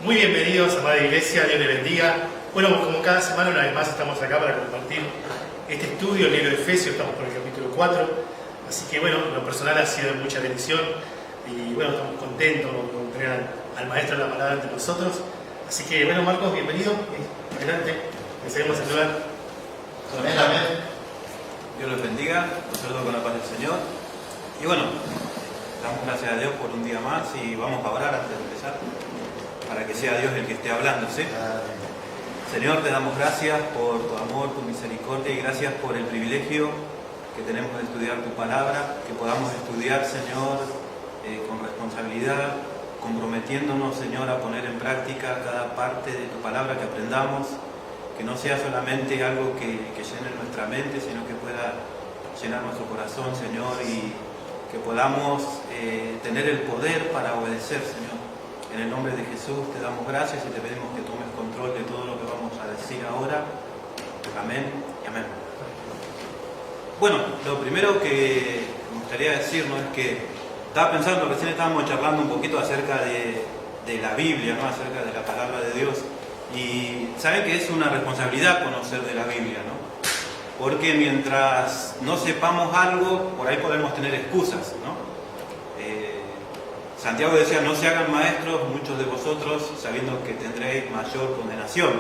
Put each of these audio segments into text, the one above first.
Muy bienvenidos, amada iglesia, Dios les bendiga. Bueno, como cada semana, una vez más estamos acá para compartir este estudio, el libro de Efesios, estamos por el capítulo 4. Así que bueno, lo personal ha sido de mucha bendición y bueno, estamos contentos con tener al maestro de la palabra entre nosotros. Así que bueno, Marcos, bienvenido. Adelante, empecemos a saludar. Amén, amén. Dios los bendiga, los saludo con la paz del Señor. Y bueno, damos gracias a Dios por un día más y vamos a orar antes de empezar, para que sea Dios el que esté hablando, ¿sí? Señor, te damos gracias por tu amor, tu misericordia y gracias por el privilegio que tenemos de estudiar tu palabra, que podamos estudiar, Señor, con responsabilidad, comprometiéndonos, Señor, a poner en práctica cada parte de tu palabra que aprendamos, que no sea solamente algo que llene nuestra mente, sino que pueda llenar nuestro corazón, Señor, y que podamos tener el poder para obedecer, Señor. En el nombre de Jesús te damos gracias y te pedimos que tomes control de todo lo que vamos a decir ahora. Amén y amén. Bueno, lo primero que me gustaría decir, ¿no?, es que estaba pensando, recién estábamos charlando un poquito acerca de la Biblia, ¿no?, acerca de la palabra de Dios. Y saben que es una responsabilidad conocer de la Biblia, ¿no? Porque mientras no sepamos algo, por ahí podemos tener excusas, ¿no? Santiago decía, no se hagan maestros muchos de vosotros sabiendo que tendréis mayor condenación.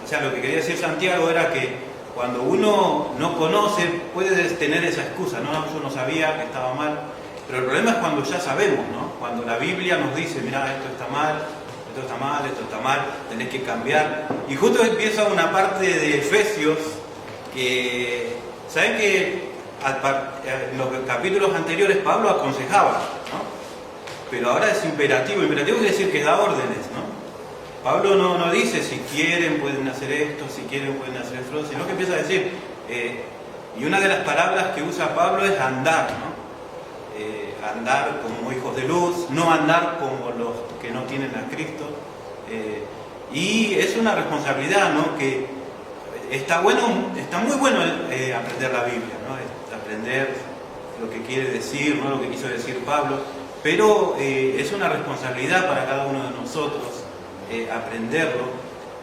O sea, lo que quería decir Santiago era que cuando uno no conoce puede tener esa excusa, ¿no? Yo no sabía que estaba mal, pero el problema es cuando ya sabemos, ¿no? Cuando la Biblia nos dice, mira, esto está mal, esto está mal, esto está mal, tenés que cambiar. Y justo empieza una parte de Efesios que, ¿saben que en los capítulos anteriores Pablo aconsejaba, ¿no? Pero ahora es imperativo. Imperativo quiere decir que da órdenes, ¿no? Pablo no dice si quieren pueden hacer esto, si quieren pueden hacer esto, sino que empieza a decir, y una de las palabras que usa Pablo es andar, ¿no? Andar como hijos de luz, no andar como los que no tienen a Cristo. Y es una responsabilidad, ¿no?, que está muy bueno aprender la Biblia, ¿no? Aprender lo que quiere decir, ¿no?, lo que quiso decir Pablo. Pero es una responsabilidad para cada uno de nosotros aprenderlo,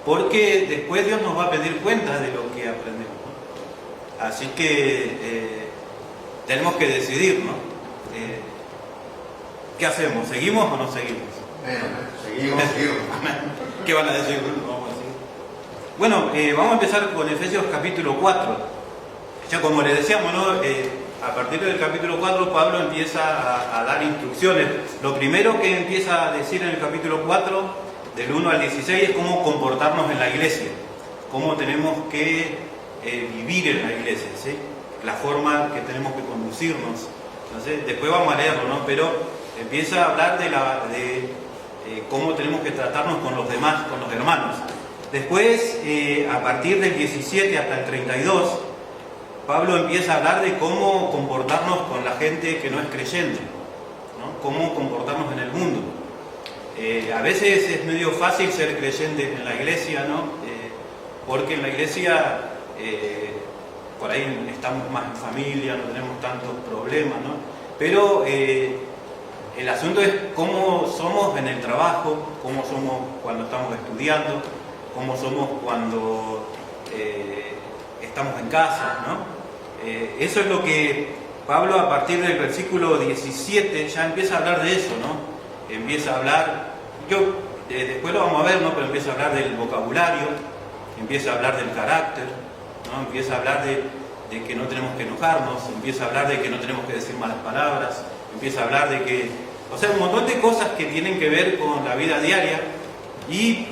porque después Dios nos va a pedir cuentas de lo que aprendemos, ¿no? Así que tenemos que decidir, ¿no? ¿Qué hacemos? ¿Seguimos o no seguimos? Seguimos. ¿Qué van a decir? Vamos a decir. Bueno, vamos a empezar con Efesios capítulo 4. Ya como les decíamos, ¿no?, a partir del capítulo 4 Pablo empieza a dar instrucciones. Lo primero que empieza a decir en el capítulo 4, del 1 al 16, es cómo comportarnos en la iglesia, cómo tenemos que vivir en la iglesia, ¿sí? La forma que tenemos que conducirnos. Entonces, después vamos a leerlo, ¿no? Pero empieza a hablar de cómo tenemos que tratarnos con los demás, con los hermanos. Después, a partir del 17 hasta el 32, Pablo empieza a hablar de cómo comportarnos con la gente que no es creyente, ¿no? Cómo comportarnos en el mundo. A veces es medio fácil ser creyente en la iglesia, ¿no? Porque en la iglesia por ahí estamos más en familia, no tenemos tantos problemas, ¿no? Pero el asunto es cómo somos en el trabajo, cómo somos cuando estamos estudiando, cómo somos cuando estamos en casa, ¿no? Eso es lo que Pablo, a partir del versículo 17, ya empieza a hablar de eso, ¿no? Empieza a hablar, después lo vamos a ver, ¿no?, pero empieza a hablar del vocabulario, empieza a hablar del carácter, ¿no? Empieza a hablar de que no tenemos que enojarnos, empieza a hablar de que no tenemos que decir malas palabras, empieza a hablar de que, o sea, un montón de cosas que tienen que ver con la vida diaria y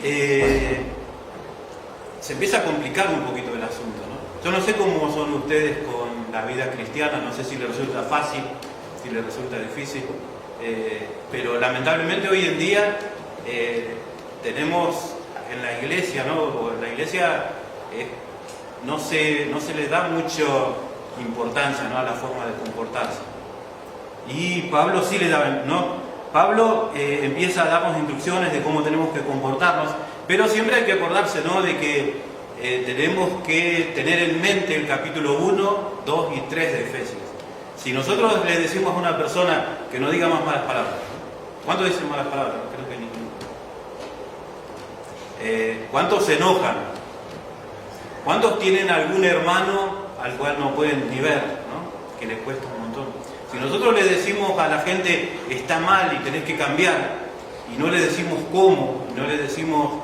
se empieza a complicar un poquito el asunto, ¿no? Yo no sé cómo son ustedes con la vida cristiana, no sé si les resulta fácil, si les resulta difícil, pero lamentablemente hoy en día tenemos en la iglesia, ¿no?, o en la iglesia no se le da mucha importancia, ¿no?, a la forma de comportarse. Y Pablo sí le da, ¿no? Pablo empieza a darnos instrucciones de cómo tenemos que comportarnos, pero siempre hay que acordarse, ¿no?, de que tenemos que tener en mente el capítulo 1, 2 y 3 de Efesios. Si nosotros le decimos a una persona que no diga más malas palabras, ¿cuántos dicen malas palabras? Creo que ninguno. ¿Cuántos se enojan? ¿Cuántos tienen algún hermano al cual no pueden ni ver, ¿no? Que les cuesta un montón? Si nosotros le decimos a la gente, está mal y tenés que cambiar, y no le decimos cómo, y no le decimos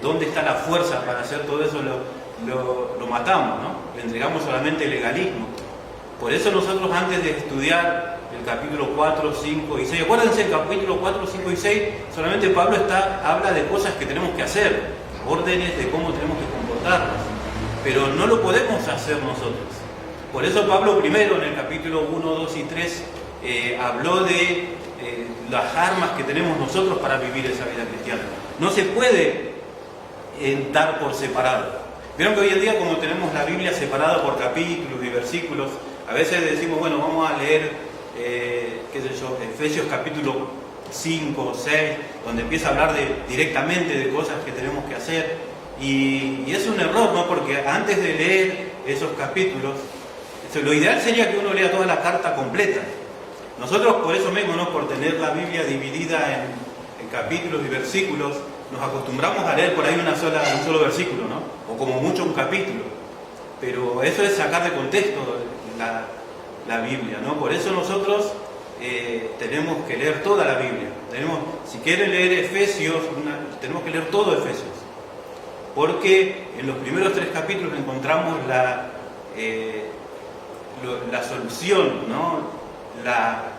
dónde está la fuerza para hacer todo eso, lo matamos, ¿no? Le entregamos solamente legalismo. Por eso nosotros, antes de estudiar el capítulo 4, 5 y 6, acuérdense, el capítulo 4, 5 y 6, solamente Pablo habla de cosas que tenemos que hacer, órdenes de cómo tenemos que comportarnos, pero no lo podemos hacer nosotros. Por eso Pablo primero, en el capítulo 1, 2 y 3, habló de las armas que tenemos nosotros para vivir esa vida cristiana. No se puede dar por separado. Vieron que hoy en día, como tenemos la Biblia separada por capítulos y versículos, a veces decimos, bueno, vamos a leer, qué sé yo, Efesios capítulo 5 o 6, donde empieza a hablar directamente de cosas que tenemos que hacer. Y es un error, ¿no? Porque antes de leer esos capítulos, lo ideal sería que uno lea toda la carta completa. Nosotros, por eso mismo, ¿no? Por tener la Biblia dividida en capítulos y versículos, nos acostumbramos a leer por ahí un solo versículo, ¿no? O como mucho un capítulo. Pero eso es sacar de contexto la Biblia, ¿no? Por eso nosotros tenemos que leer toda la Biblia. Si quieren leer Efesios, tenemos que leer todo Efesios. Porque en los primeros 3 capítulos encontramos la solución, ¿no?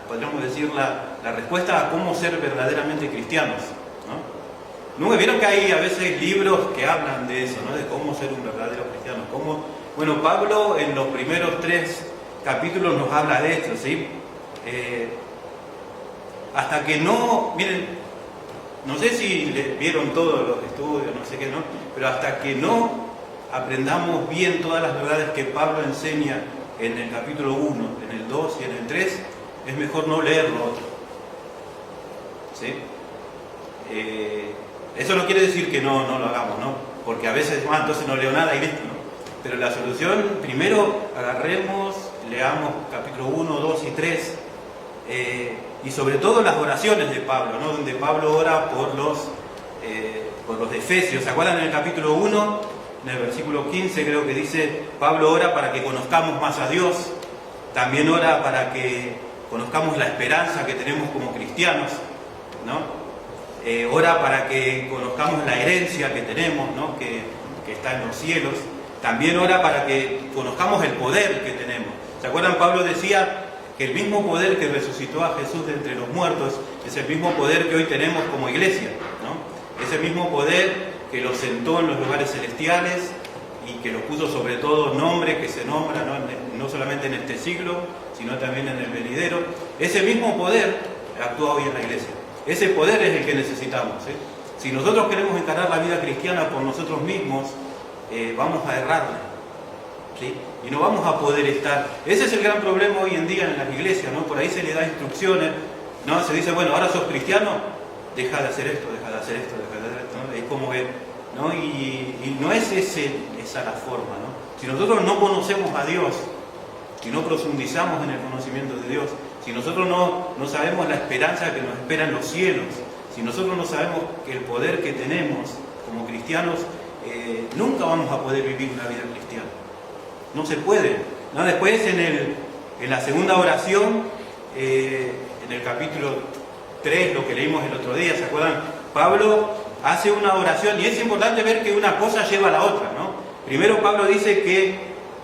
Podríamos decir la respuesta a cómo ser verdaderamente cristianos, ¿no? ¿No vieron que hay a veces libros que hablan de eso, ¿no? De cómo ser un verdadero cristiano? Bueno, Pablo en los primeros 3 capítulos nos habla de esto, ¿sí? Hasta que no, miren, no sé si vieron todos los estudios, no sé qué, ¿no? Pero hasta que no aprendamos bien todas las verdades que Pablo enseña en el capítulo 1, en el 2 y en el 3, es mejor no leer lo otro, ¿sí? Eso no quiere decir que no lo hagamos, ¿no? Porque a veces, entonces no leo nada y listo, ¿no? Pero la solución, primero leamos capítulo 1, 2 y 3, y sobre todo las oraciones de Pablo, ¿no? Donde Pablo ora por los efesios. ¿Se acuerdan en el capítulo 1? En el versículo 15 creo que dice, Pablo ora para que conozcamos más a Dios, también ora para que conozcamos la esperanza que tenemos como cristianos, ¿no? Ora para que conozcamos la herencia que tenemos, ¿no? que está en los cielos. También ora para que conozcamos el poder que tenemos. ¿Se acuerdan? Pablo decía que el mismo poder que resucitó a Jesús de entre los muertos es el mismo poder que hoy tenemos como iglesia, ¿no? Ese mismo poder que lo sentó en los lugares celestiales y que lo puso sobre todo nombre que se nombra, no solamente en este siglo, sino también en el venidero. Ese mismo poder actúa hoy en la iglesia. Ese poder es el que necesitamos, ¿eh? Si nosotros queremos encarar la vida cristiana por nosotros mismos, vamos a errarla, ¿sí? Y no vamos a poder estar. Ese es el gran problema hoy en día en las iglesias, ¿no? Por ahí se le da instrucciones, ¿no? Se dice, bueno, ahora sos cristiano, deja de hacer esto, deja de hacer esto, deja de hacer esto, ¿no? Es como que, ¿no? Y no es esa la forma, ¿no? Si nosotros no conocemos a Dios, si no profundizamos en el conocimiento de Dios, si nosotros no sabemos la esperanza que nos espera en los cielos, si nosotros no sabemos que el poder que tenemos como cristianos, nunca vamos a poder vivir una vida cristiana. No se puede, ¿no? Después en la segunda oración, en el capítulo 3, lo que leímos el otro día, ¿se acuerdan? Pablo hace una oración y es importante ver que una cosa lleva a la otra, ¿no? Primero Pablo dice que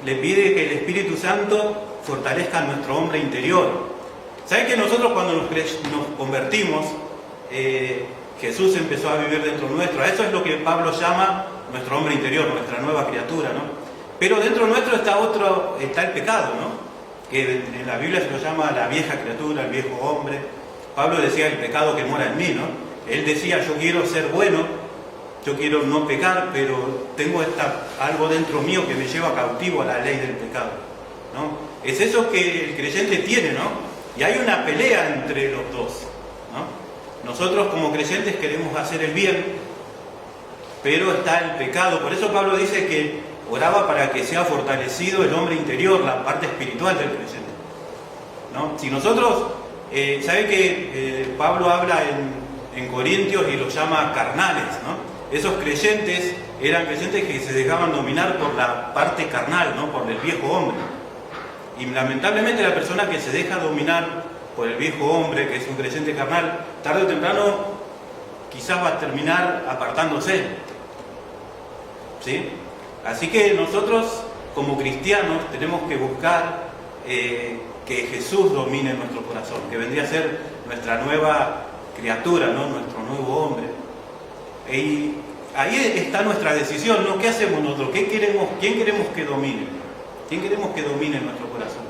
le pide que el Espíritu Santo fortalezca nuestro hombre interior. ¿Saben que nosotros cuando nos convertimos, Jesús empezó a vivir dentro nuestro? Eso es lo que Pablo llama nuestro hombre interior, nuestra nueva criatura, ¿no? Pero dentro nuestro está el pecado, ¿no? Que en la Biblia se lo llama la vieja criatura, el viejo hombre. Pablo decía el pecado que mora en mí, ¿no? Él decía, yo quiero ser bueno, yo quiero no pecar, pero tengo algo dentro mío que me lleva cautivo a la ley del pecado, ¿no? Es eso que el creyente tiene, ¿no? Y hay una pelea entre los dos, ¿no? Nosotros como creyentes queremos hacer el bien, pero está el pecado. Por eso Pablo dice que oraba para que sea fortalecido el hombre interior, la parte espiritual del creyente, ¿no? Si nosotros, ¿sabe que Pablo habla en Corintios y los llama carnales, ¿no? esos creyentes eran creyentes que se dejaban dominar por la parte carnal, ¿no? Por el viejo hombre. Y lamentablemente la persona que se deja dominar por el viejo hombre, que es un creyente carnal, tarde o temprano quizás va a terminar apartándose. ¿Sí? Así que nosotros, como cristianos, tenemos que buscar que Jesús domine nuestro corazón, que vendría a ser nuestra nueva criatura, ¿no? Nuestro nuevo hombre. Y ahí está nuestra decisión, ¿no? ¿Qué hacemos nosotros? ¿Quién queremos que domine? ¿Quién queremos que domine nuestro corazón?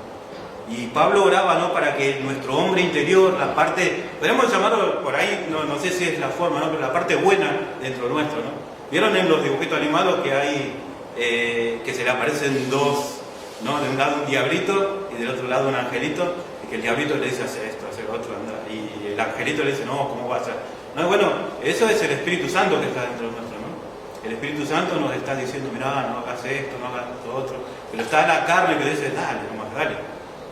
Y Pablo oraba, ¿no? Para que nuestro hombre interior, la parte, podríamos llamarlo por ahí, no sé si es la forma, ¿no? Pero la parte buena dentro nuestro, ¿no? ¿Vieron en los dibujitos animados que hay, que se le aparecen dos, ¿no? De un lado un diablito y del otro lado un angelito, y que el diablito le dice hace esto, hace lo otro, anda, y el angelito le dice, no, ¿cómo va a ser? No, bueno, eso es el Espíritu Santo que está dentro de nuestro, ¿no? El Espíritu Santo nos está diciendo, mirá, no hagas esto, no hagas esto otro, pero está la carne que dice, dale, nomás, dale,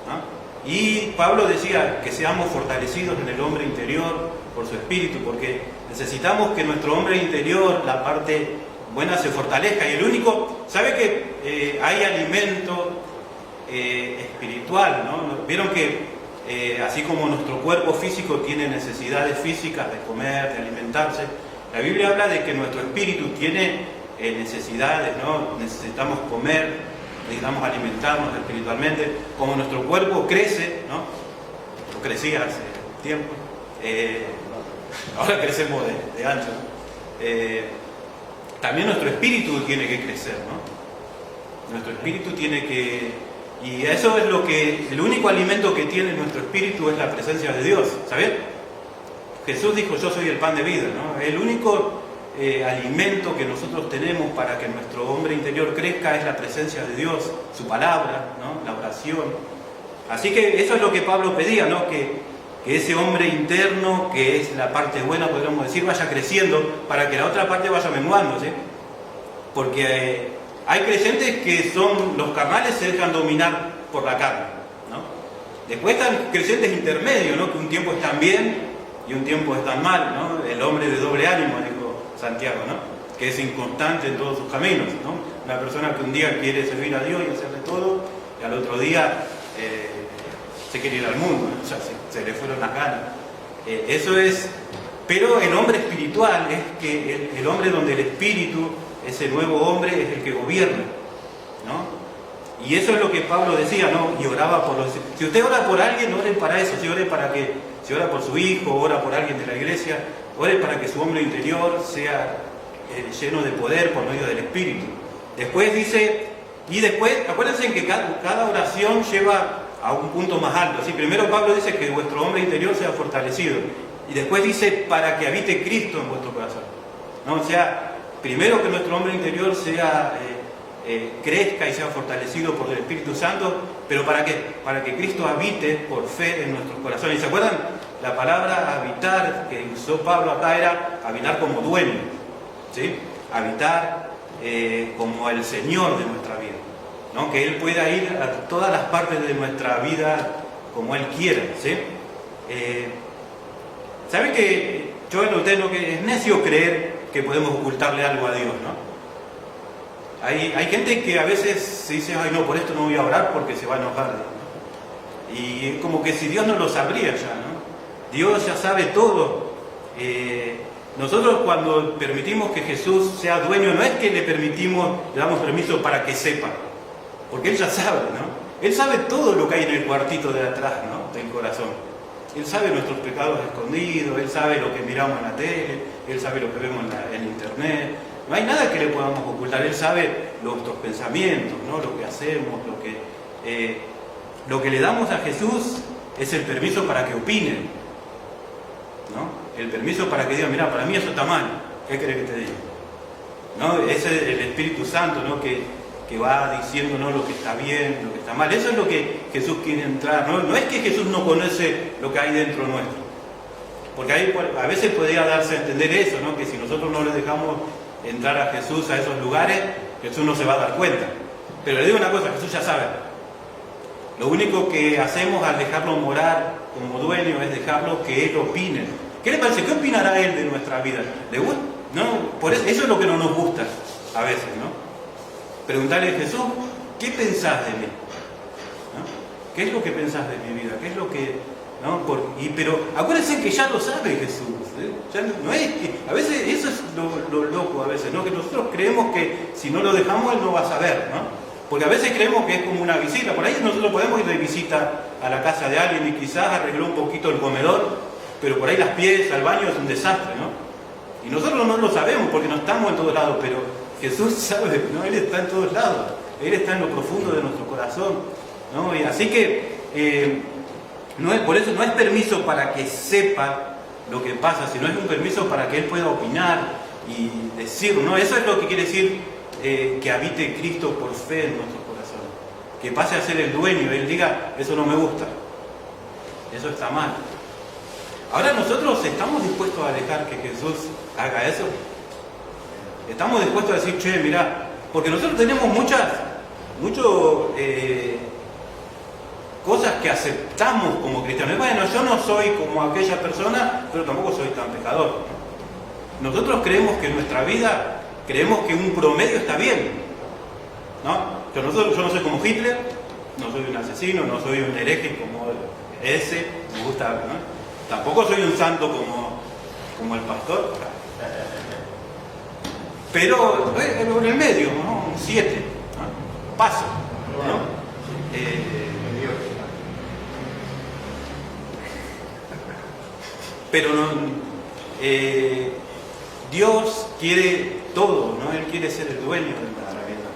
¿no? Y Pablo decía que seamos fortalecidos en el hombre interior por su Espíritu, porque necesitamos que nuestro hombre interior, la parte buena, se fortalezca. Y el único, ¿sabe que hay alimento espiritual, ¿no? Vieron que así como nuestro cuerpo físico tiene necesidades físicas de comer, de alimentarse, la Biblia habla de que nuestro espíritu tiene necesidades, ¿no? Necesitamos comer, necesitamos alimentarnos espiritualmente. Como nuestro cuerpo crece, ¿no? Lo crecía hace tiempo, ahora crecemos de ancho, ¿no? También nuestro espíritu tiene que crecer, ¿no? Nuestro espíritu tiene que... Y eso es lo que... El único alimento que tiene nuestro espíritu es la presencia de Dios, ¿sabes? Jesús dijo, yo soy el pan de vida, ¿no? El único alimento que nosotros tenemos para que nuestro hombre interior crezca es la presencia de Dios, su palabra, ¿no? La oración. Así que eso es lo que Pablo pedía, ¿no? Que ese hombre interno, que es la parte buena, podríamos decir, vaya creciendo para que la otra parte vaya menguando, ¿sí? Porque hay creyentes que son, los carnales se dejan dominar por la carne, ¿no? Después están creyentes intermedios, ¿no? Que un tiempo están bien y un tiempo están mal, ¿no? El hombre de doble ánimo, dijo Santiago, ¿no? Que es inconstante en todos sus caminos, ¿no? Una persona que un día quiere servir a Dios y hacerle todo, y al otro día se quiere ir al mundo, ¿no? O sea, se le fueron las ganas. Eso es... Pero el hombre espiritual es que el hombre donde el espíritu, ese nuevo hombre, es el que gobierna, ¿no? Y eso es lo que Pablo decía, ¿no? Y oraba por los... Si usted ora por alguien, ore para eso. Si ora por su hijo, ora por alguien de la iglesia, ore para que su hombre interior sea lleno de poder por medio del Espíritu. Después dice, y después, acuérdense que cada oración lleva a un punto más alto. ¿Sí? Primero Pablo dice que vuestro hombre interior sea fortalecido. Y después dice, para que habite Cristo en vuestro corazón, ¿no? O sea, primero que nuestro hombre interior sea... crezca y sea fortalecido por el Espíritu Santo, pero ¿para qué? Para que Cristo habite por fe en nuestros corazones. ¿Y se acuerdan? La palabra habitar que usó Pablo acá era habitar como dueño, ¿sí? Habitar como el Señor de nuestra vida, ¿no? Que Él pueda ir a todas las partes de nuestra vida como Él quiera, ¿sí? ¿Saben que yo noté que es necio creer que podemos ocultarle algo a Dios, ¿no? Hay gente que a veces se dice, ay no, por esto no voy a orar porque se va a enojar, ¿no? Y como que si Dios no lo sabría ya, ¿no? Dios ya sabe todo. Nosotros cuando permitimos que Jesús sea dueño, no es que le damos permiso para que sepa, porque Él ya sabe, ¿no? Él sabe todo lo que hay en el cuartito de atrás, ¿no? Del corazón. Él sabe nuestros pecados escondidos, Él sabe lo que miramos en la tele, Él sabe lo que vemos en internet. No hay nada que le podamos ocultar. Él sabe nuestros pensamientos, ¿no? Lo que hacemos, lo que le damos a Jesús es el permiso para que opine, ¿no? El permiso para que diga, mira, para mí eso está mal, ¿qué querés que te diga? ¿No? Es el Espíritu Santo, ¿no? que va diciéndonos lo que está bien, lo que está mal. Eso es lo que Jesús quiere entrar, ¿no? No es que Jesús no conoce lo que hay dentro nuestro, porque a veces podría darse a entender eso, ¿no? Que si nosotros no le dejamos entrar a Jesús a esos lugares, Jesús no se va a dar cuenta. Pero le digo una cosa, Jesús ya sabe. Lo único que hacemos al dejarlo morar como dueño es dejarlo que Él opine. ¿Qué le parece? ¿Qué opinará Él de nuestra vida? ¿no? Por eso es lo que no nos gusta a veces, ¿no? Preguntarle a Jesús, ¿qué pensás de mí? ¿No? ¿Qué es lo que pensás de mi vida? ¿Qué es lo que...? ¿No? Pero acuérdense que ya lo sabe Jesús, ¿eh? Ya no es que, a veces eso es lo loco, a veces, ¿no? Que nosotros creemos que si no lo dejamos Él no va a saber, ¿no? Porque a veces creemos que es como una visita, por ahí nosotros podemos ir de visita a la casa de alguien y quizás arregló un poquito el comedor, pero por ahí las piezas, al baño es un desastre, ¿no? Y nosotros no lo sabemos porque no estamos en todos lados, pero Jesús sabe, ¿no? Él está en todos lados, Él está en lo profundo de nuestro corazón, ¿no? Y así que por eso no es permiso para que sepa lo que pasa, sino es un permiso para que Él pueda opinar y decir, ¿no? Eso es lo que quiere decir que habite Cristo por fe en nuestro corazón, que pase a ser el dueño, Él diga, eso no me gusta, eso está mal. Ahora nosotros estamos dispuestos a dejar que Jesús haga eso. Estamos dispuestos a decir, che, mirá, porque nosotros tenemos muchas cosas que aceptamos como cristianos. Bueno, yo no soy como aquella persona, pero tampoco soy tan pecador. Nosotros creemos que en nuestra vida, creemos que un promedio está bien, ¿no? Yo no soy como Hitler, no soy un asesino, no soy un hereje como ese, me gusta, ¿no? Tampoco soy un santo como el pastor, pero en el medio, ¿no? Un 7, ¿no? Paso, ¿no? Pero no, Dios quiere todo, ¿no? Él quiere ser el dueño de nuestra vida,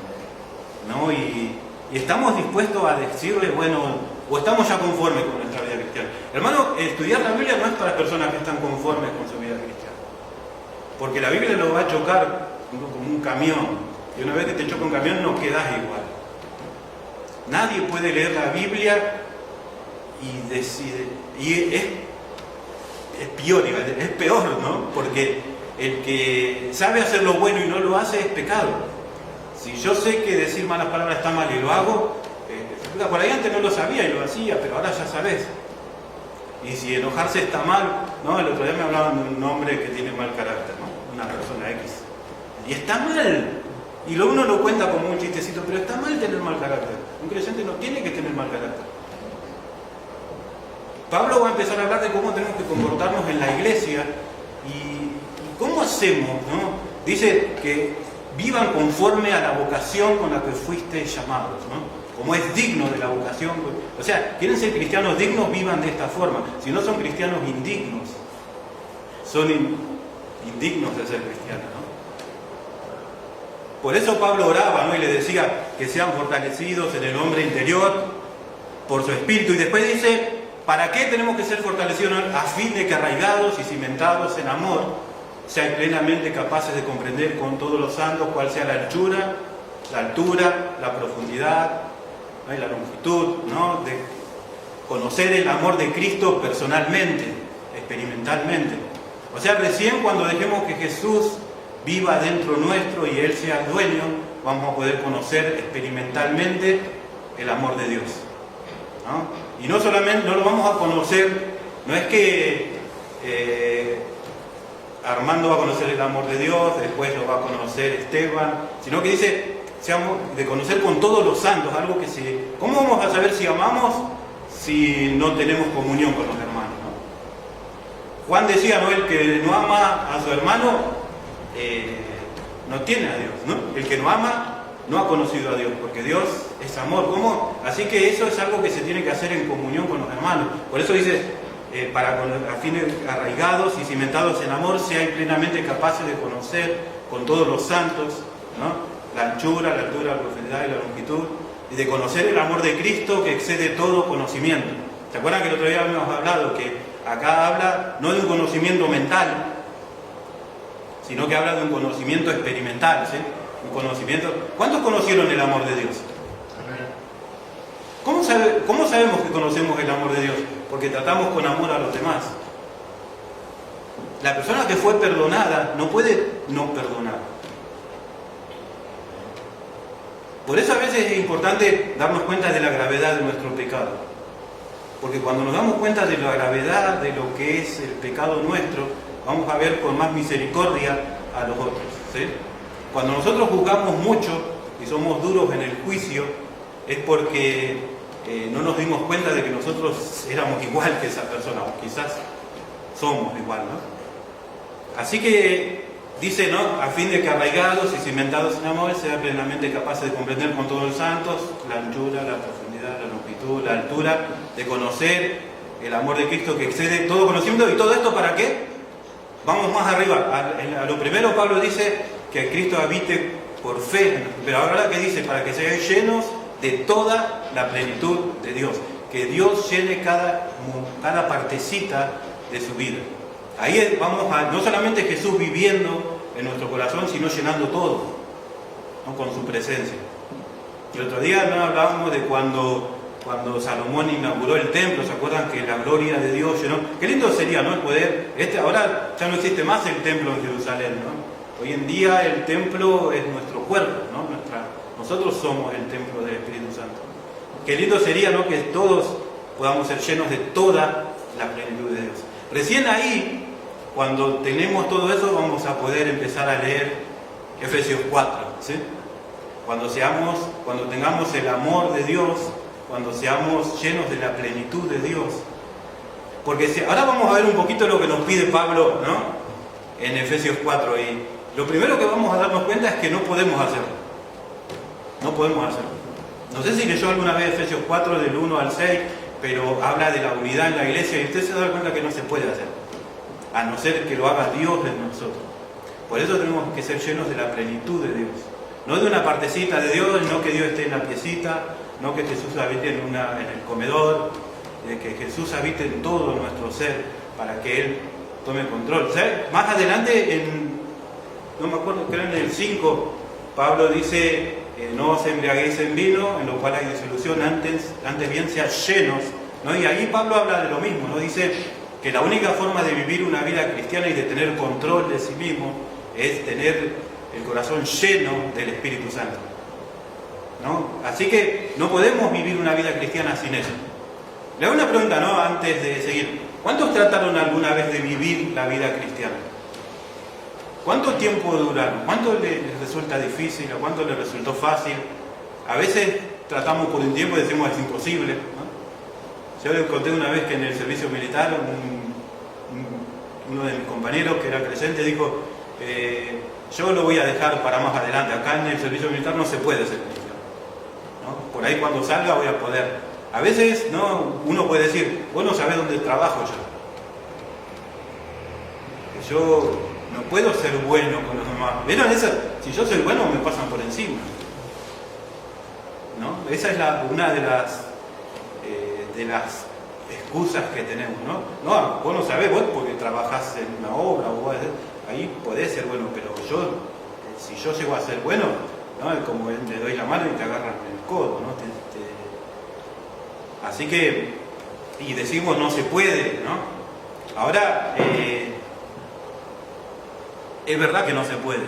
¿no? Y estamos dispuestos a decirle, bueno, o estamos ya conformes con nuestra vida cristiana. Hermano, estudiar la Biblia no es para personas que están conformes con su vida cristiana, porque la Biblia lo va a chocar como un camión, y una vez que te choca un camión no quedas igual. Nadie puede leer la Biblia y decide, y es peor, ¿no? Porque el que sabe hacer lo bueno y no lo hace es pecado. Si yo sé que decir malas palabras está mal y lo hago, por ahí antes no lo sabía y lo hacía, pero ahora ya sabes. Y si enojarse está mal, ¿no? El otro día me hablaban de un hombre que tiene mal carácter, ¿no? Una persona X. Y está mal. Y uno lo cuenta como un chistecito, pero está mal tener mal carácter. Un creyente no tiene que tener mal carácter. Pablo va a empezar a hablar de cómo tenemos que comportarnos en la iglesia y cómo hacemos, ¿no? Dice que vivan conforme a la vocación con la que fuiste llamados, ¿no? Como es digno de la vocación. O sea, quieren ser cristianos dignos, vivan de esta forma. Si no son cristianos indignos, son indignos de ser cristianos, ¿no? Por eso Pablo oraba, ¿no? Y le decía que sean fortalecidos en el hombre interior por su espíritu. Y después dice, ¿para qué tenemos que ser fortalecidos? A fin de que arraigados y cimentados en amor, sean plenamente capaces de comprender con todos los santos cuál sea la anchura, la altura, la profundidad, ¿no? Y la longitud, ¿no? De conocer el amor de Cristo personalmente, experimentalmente. O sea, recién cuando dejemos que Jesús viva dentro nuestro y Él sea el dueño, vamos a poder conocer experimentalmente el amor de Dios, ¿no? Y no solamente, no lo vamos a conocer, no es que Armando va a conocer el amor de Dios, después lo va a conocer Esteban, sino que dice, de conocer con todos los santos, algo que se... ¿Cómo vamos a saber si amamos si no tenemos comunión con los hermanos, ¿no? Juan decía, ¿no? El que no ama a su hermano no tiene a Dios, ¿no? El que no ama no ha conocido a Dios, porque Dios es amor. ¿Cómo? Así que eso es algo que se tiene que hacer en comunión con los hermanos. Por eso dice, a fines arraigados y cimentados en amor, sean plenamente capaces de conocer con todos los santos, ¿no? La anchura, la altura, la profundidad y la longitud, y de conocer el amor de Cristo que excede todo conocimiento. ¿Se acuerdan que el otro día habíamos hablado que acá habla no de un conocimiento mental, sino que habla de un conocimiento experimental, ¿sí? Un conocimiento... ¿Cuántos conocieron el amor de Dios? ¿Cómo sabemos que conocemos el amor de Dios? Porque tratamos con amor a los demás. La persona que fue perdonada no puede no perdonar. Por eso a veces es importante darnos cuenta de la gravedad de nuestro pecado. Porque cuando nos damos cuenta de la gravedad de lo que es el pecado nuestro, vamos a ver con más misericordia a los otros, ¿sí? Cuando nosotros juzgamos mucho y somos duros en el juicio, es porque no nos dimos cuenta de que nosotros éramos igual que esa persona, o quizás somos igual, ¿no? Así que dice, ¿no? A fin de que arraigados y cimentados en amor, sean plenamente capaces de comprender con todos los santos la anchura, la profundidad, la longitud, la altura, de conocer el amor de Cristo que excede todo conocimiento. ¿Y todo esto para qué? Vamos más arriba. A lo primero Pablo dice que Cristo habite por fe, pero ahora que dice, para que sean llenos de toda la plenitud de Dios, que Dios llene cada partecita de su vida. Ahí vamos a, no solamente Jesús viviendo en nuestro corazón, sino llenando todo, ¿no? Con su presencia. El otro día no hablábamos de cuando Salomón inauguró el templo, ¿se acuerdan que la gloria de Dios llenó? Qué lindo sería, ¿no? El poder, ahora ya no existe más el templo en Jerusalén, ¿no? Hoy en día el templo es nuestro cuerpo, ¿no? Nosotros somos el templo del Espíritu Santo. Qué lindo sería, ¿no? Que todos podamos ser llenos de toda la plenitud de Dios. Recién ahí, cuando tenemos todo eso, vamos a poder empezar a leer Efesios 4, ¿sí? Cuando tengamos el amor de Dios, cuando seamos llenos de la plenitud de Dios. Porque ahora vamos a ver un poquito lo que nos pide Pablo, ¿no? En Efesios 4. Y lo primero que vamos a darnos cuenta es que no podemos hacerlo. No podemos hacerlo. No sé si leyó alguna vez Efesios 4 del 1 al 6, pero habla de la unidad en la iglesia y usted se da cuenta que no se puede hacer, a no ser que lo haga Dios en nosotros. Por eso tenemos que ser llenos de la plenitud de Dios. No de una partecita de Dios, no que Dios esté en la piecita, no que Jesús habite en el comedor, de que Jesús habite en todo nuestro ser para que Él tome control. ¿Sabes? Más adelante, no me acuerdo, creo en el 5, Pablo dice, no os embriaguéis en vino, en lo cual hay disolución, antes bien sean llenos, ¿no? Y ahí Pablo habla de lo mismo, ¿no? Dice que la única forma de vivir una vida cristiana y de tener control de sí mismo es tener el corazón lleno del Espíritu Santo, ¿no? Así que no podemos vivir una vida cristiana sin eso. Le hago una pregunta, ¿no? Antes de seguir. ¿Cuántos trataron alguna vez de vivir la vida cristiana? ¿Cuánto tiempo duraron? ¿Cuánto les resulta difícil? ¿A cuánto les resultó fácil? A veces tratamos por un tiempo y decimos es imposible, ¿no? Yo les conté una vez que en el servicio militar uno de mis compañeros que era creyente dijo, yo lo voy a dejar para más adelante, acá en el servicio militar no se puede ser cristiano, ¿no? Por ahí cuando salga voy a poder. A veces, ¿no? Uno puede decir, vos no sabés dónde trabajo yo no puedo ser bueno con los demás. ¿Vieron eso? Si yo soy bueno me pasan por encima, ¿no? Esa es una de las excusas que tenemos, ¿no? No, vos no sabés, vos porque trabajás en una obra, o vos, ahí podés ser bueno, pero si yo llego a ser bueno, ¿no? Es como le doy la mano y te agarran el codo, ¿no? Así que, y decimos no se puede, ¿no? Ahora, es verdad que no se puede.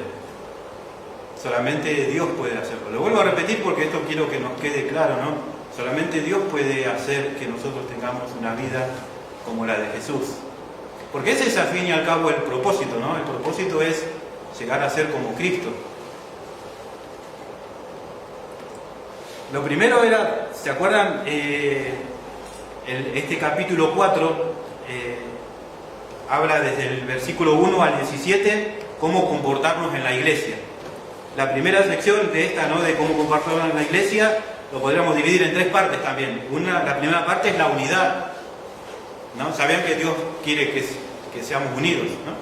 Solamente Dios puede hacerlo. Lo vuelvo a repetir porque esto quiero que nos quede claro, ¿no? Solamente Dios puede hacer que nosotros tengamos una vida como la de Jesús. Porque ese es al fin y al cabo el propósito, ¿no? El propósito es llegar a ser como Cristo. Lo primero era, ¿se acuerdan? Este capítulo 4 habla desde el versículo 1 al 17 cómo comportarnos en la iglesia. La primera sección de esta, ¿no? De cómo comportarnos en la iglesia, lo podríamos dividir en tres partes también. La primera parte es la unidad, ¿no? Sabían que Dios quiere que seamos unidos, ¿no?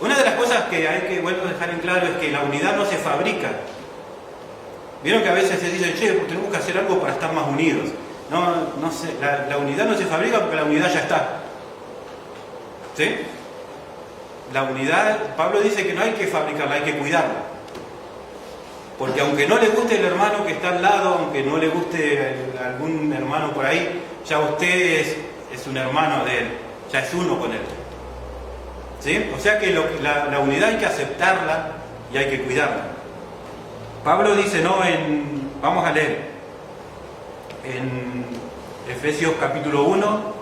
Una de las cosas que hay que dejar en claro es que la unidad no se fabrica. Vieron que a veces se dice, che, pues tenemos que hacer algo para estar más unidos. No sé, la unidad no se fabrica porque la unidad ya está. ¿Sí? La unidad, Pablo dice que no hay que fabricarla, hay que cuidarla. Porque aunque no le guste el hermano que está al lado, aunque no le guste algún hermano por ahí, ya usted es un hermano de él, ya es uno con él. ¿Sí? O sea que la unidad hay que aceptarla y hay que cuidarla. Pablo dice, vamos a leer, en Efesios capítulo 1,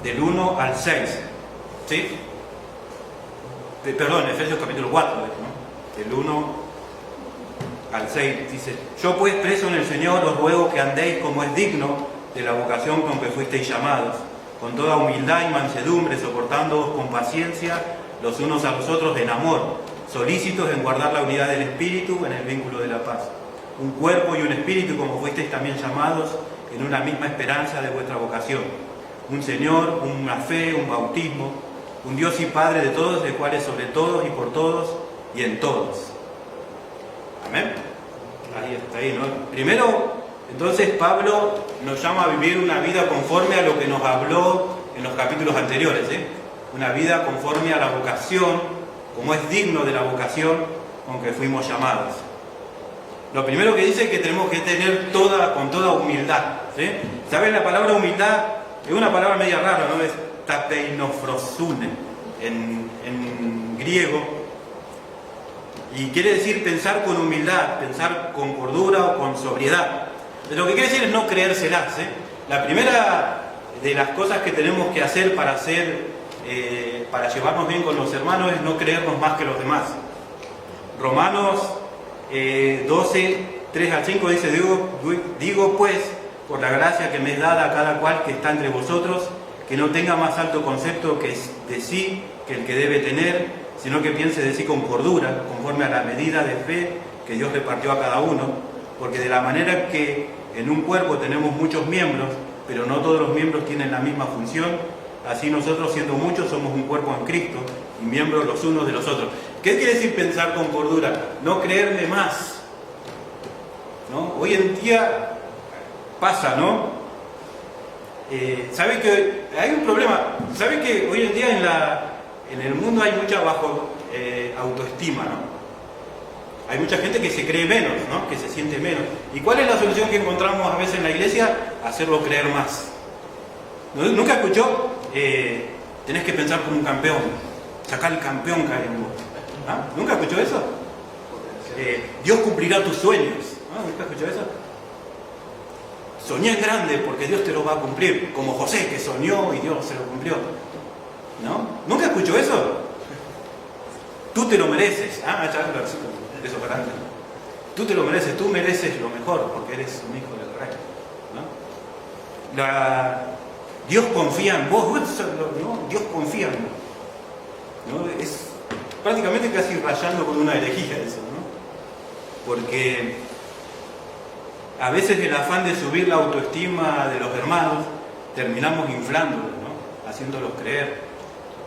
del 1 al 6. ¿Sí? Efesios capítulo 4, ¿no? El 1 al 6 dice: yo pues preso en el Señor os ruego que andéis como es digno de la vocación con que fuisteis llamados, con toda humildad y mansedumbre, soportándoos con paciencia los unos a los otros en amor, solícitos en guardar la unidad del Espíritu en el vínculo de la paz. Un cuerpo y un espíritu, como fuisteis también llamados, en una misma esperanza de vuestra vocación. Un Señor, una fe, un bautismo, un Dios y Padre de todos, el cual es sobre todos y por todos y en todos. Amén. Ahí está, ahí, ¿no? Primero, entonces Pablo nos llama a vivir una vida conforme a lo que nos habló en los capítulos anteriores, ¿eh? Una vida conforme a la vocación, como es digno de la vocación con que fuimos llamados. Lo primero que dice es que tenemos que tener con toda humildad, ¿sí? ¿Saben? La palabra humildad es una palabra media rara, ¿no? Es tapeinofrosune en griego, y quiere decir pensar con humildad, pensar con cordura o con sobriedad. Lo que quiere decir es no creérselas, ¿eh? La primera de las cosas que tenemos que hacer para llevarnos bien con los hermanos es no creernos más que los demás. Romanos 12, 3 al 5 dice: digo pues, por la gracia que me es dada a cada cual que está entre vosotros, que no tenga más alto concepto de sí que el que debe tener, sino que piense de sí con cordura, conforme a la medida de fe que Dios repartió a cada uno, porque de la manera que en un cuerpo tenemos muchos miembros, pero no todos los miembros tienen la misma función, así nosotros, siendo muchos, somos un cuerpo en Cristo y miembros los unos de los otros. ¿Qué quiere decir pensar con cordura? No creerme más, ¿no? Hoy en día pasa, ¿no? ¿Sabe que hay un problema? ¿Sabe que hoy en día en el mundo hay mucha bajo autoestima, ¿no? Hay mucha gente que se cree menos, ¿no? Que se siente menos. ¿Y cuál es la solución que encontramos a veces en la iglesia? Hacerlo creer más. ¿Nunca escuchó? Tenés que pensar como un campeón. Sacar el campeón que hay en vos. ¿Ah? ¿Nunca escuchó eso? Dios cumplirá tus sueños. ¿Ah? ¿Nunca escuchó eso? Soñé en grande porque Dios te lo va a cumplir. Como José, que soñó y Dios se lo cumplió. ¿No? ¿Nunca escuchó eso? Tú te lo mereces. Ah, ya el versículo. Eso para antes. Tú te lo mereces, tú mereces lo mejor porque eres un hijo del rey, ¿no? Dios confía en vos, ¿no? Dios confía en vos, ¿no? Es prácticamente casi rayando con una herejía eso, ¿no? Porque a veces el afán de subir la autoestima de los hermanos terminamos inflándolos, ¿no? Haciéndolos creer.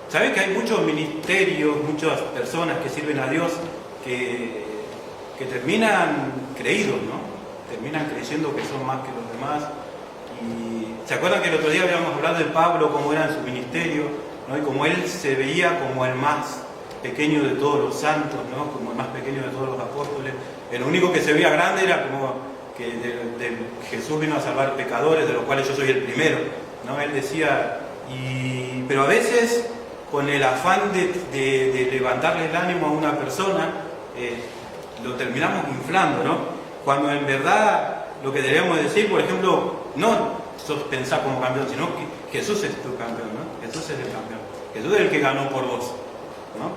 ¿Saben que hay muchos ministerios, muchas personas que sirven a Dios que terminan creídos, ¿no? Terminan creyendo que son más que los demás. Y ¿se acuerdan que el otro día habíamos hablado de Pablo, cómo era en su ministerio, ¿no? Y cómo él se veía como el más pequeño de todos los santos, ¿no? Como el más pequeño de todos los apóstoles. El único que se veía grande era como que Jesús vino a salvar pecadores, de los cuales yo soy el primero, ¿no? Él decía, pero a veces con el afán de levantarle el ánimo a una persona, lo terminamos inflando, ¿no? Cuando en verdad lo que deberíamos decir, por ejemplo, no sos pensar como campeón, sino que Jesús es tu campeón, ¿no? Jesús es el campeón. Jesús es el que ganó por vos, ¿no?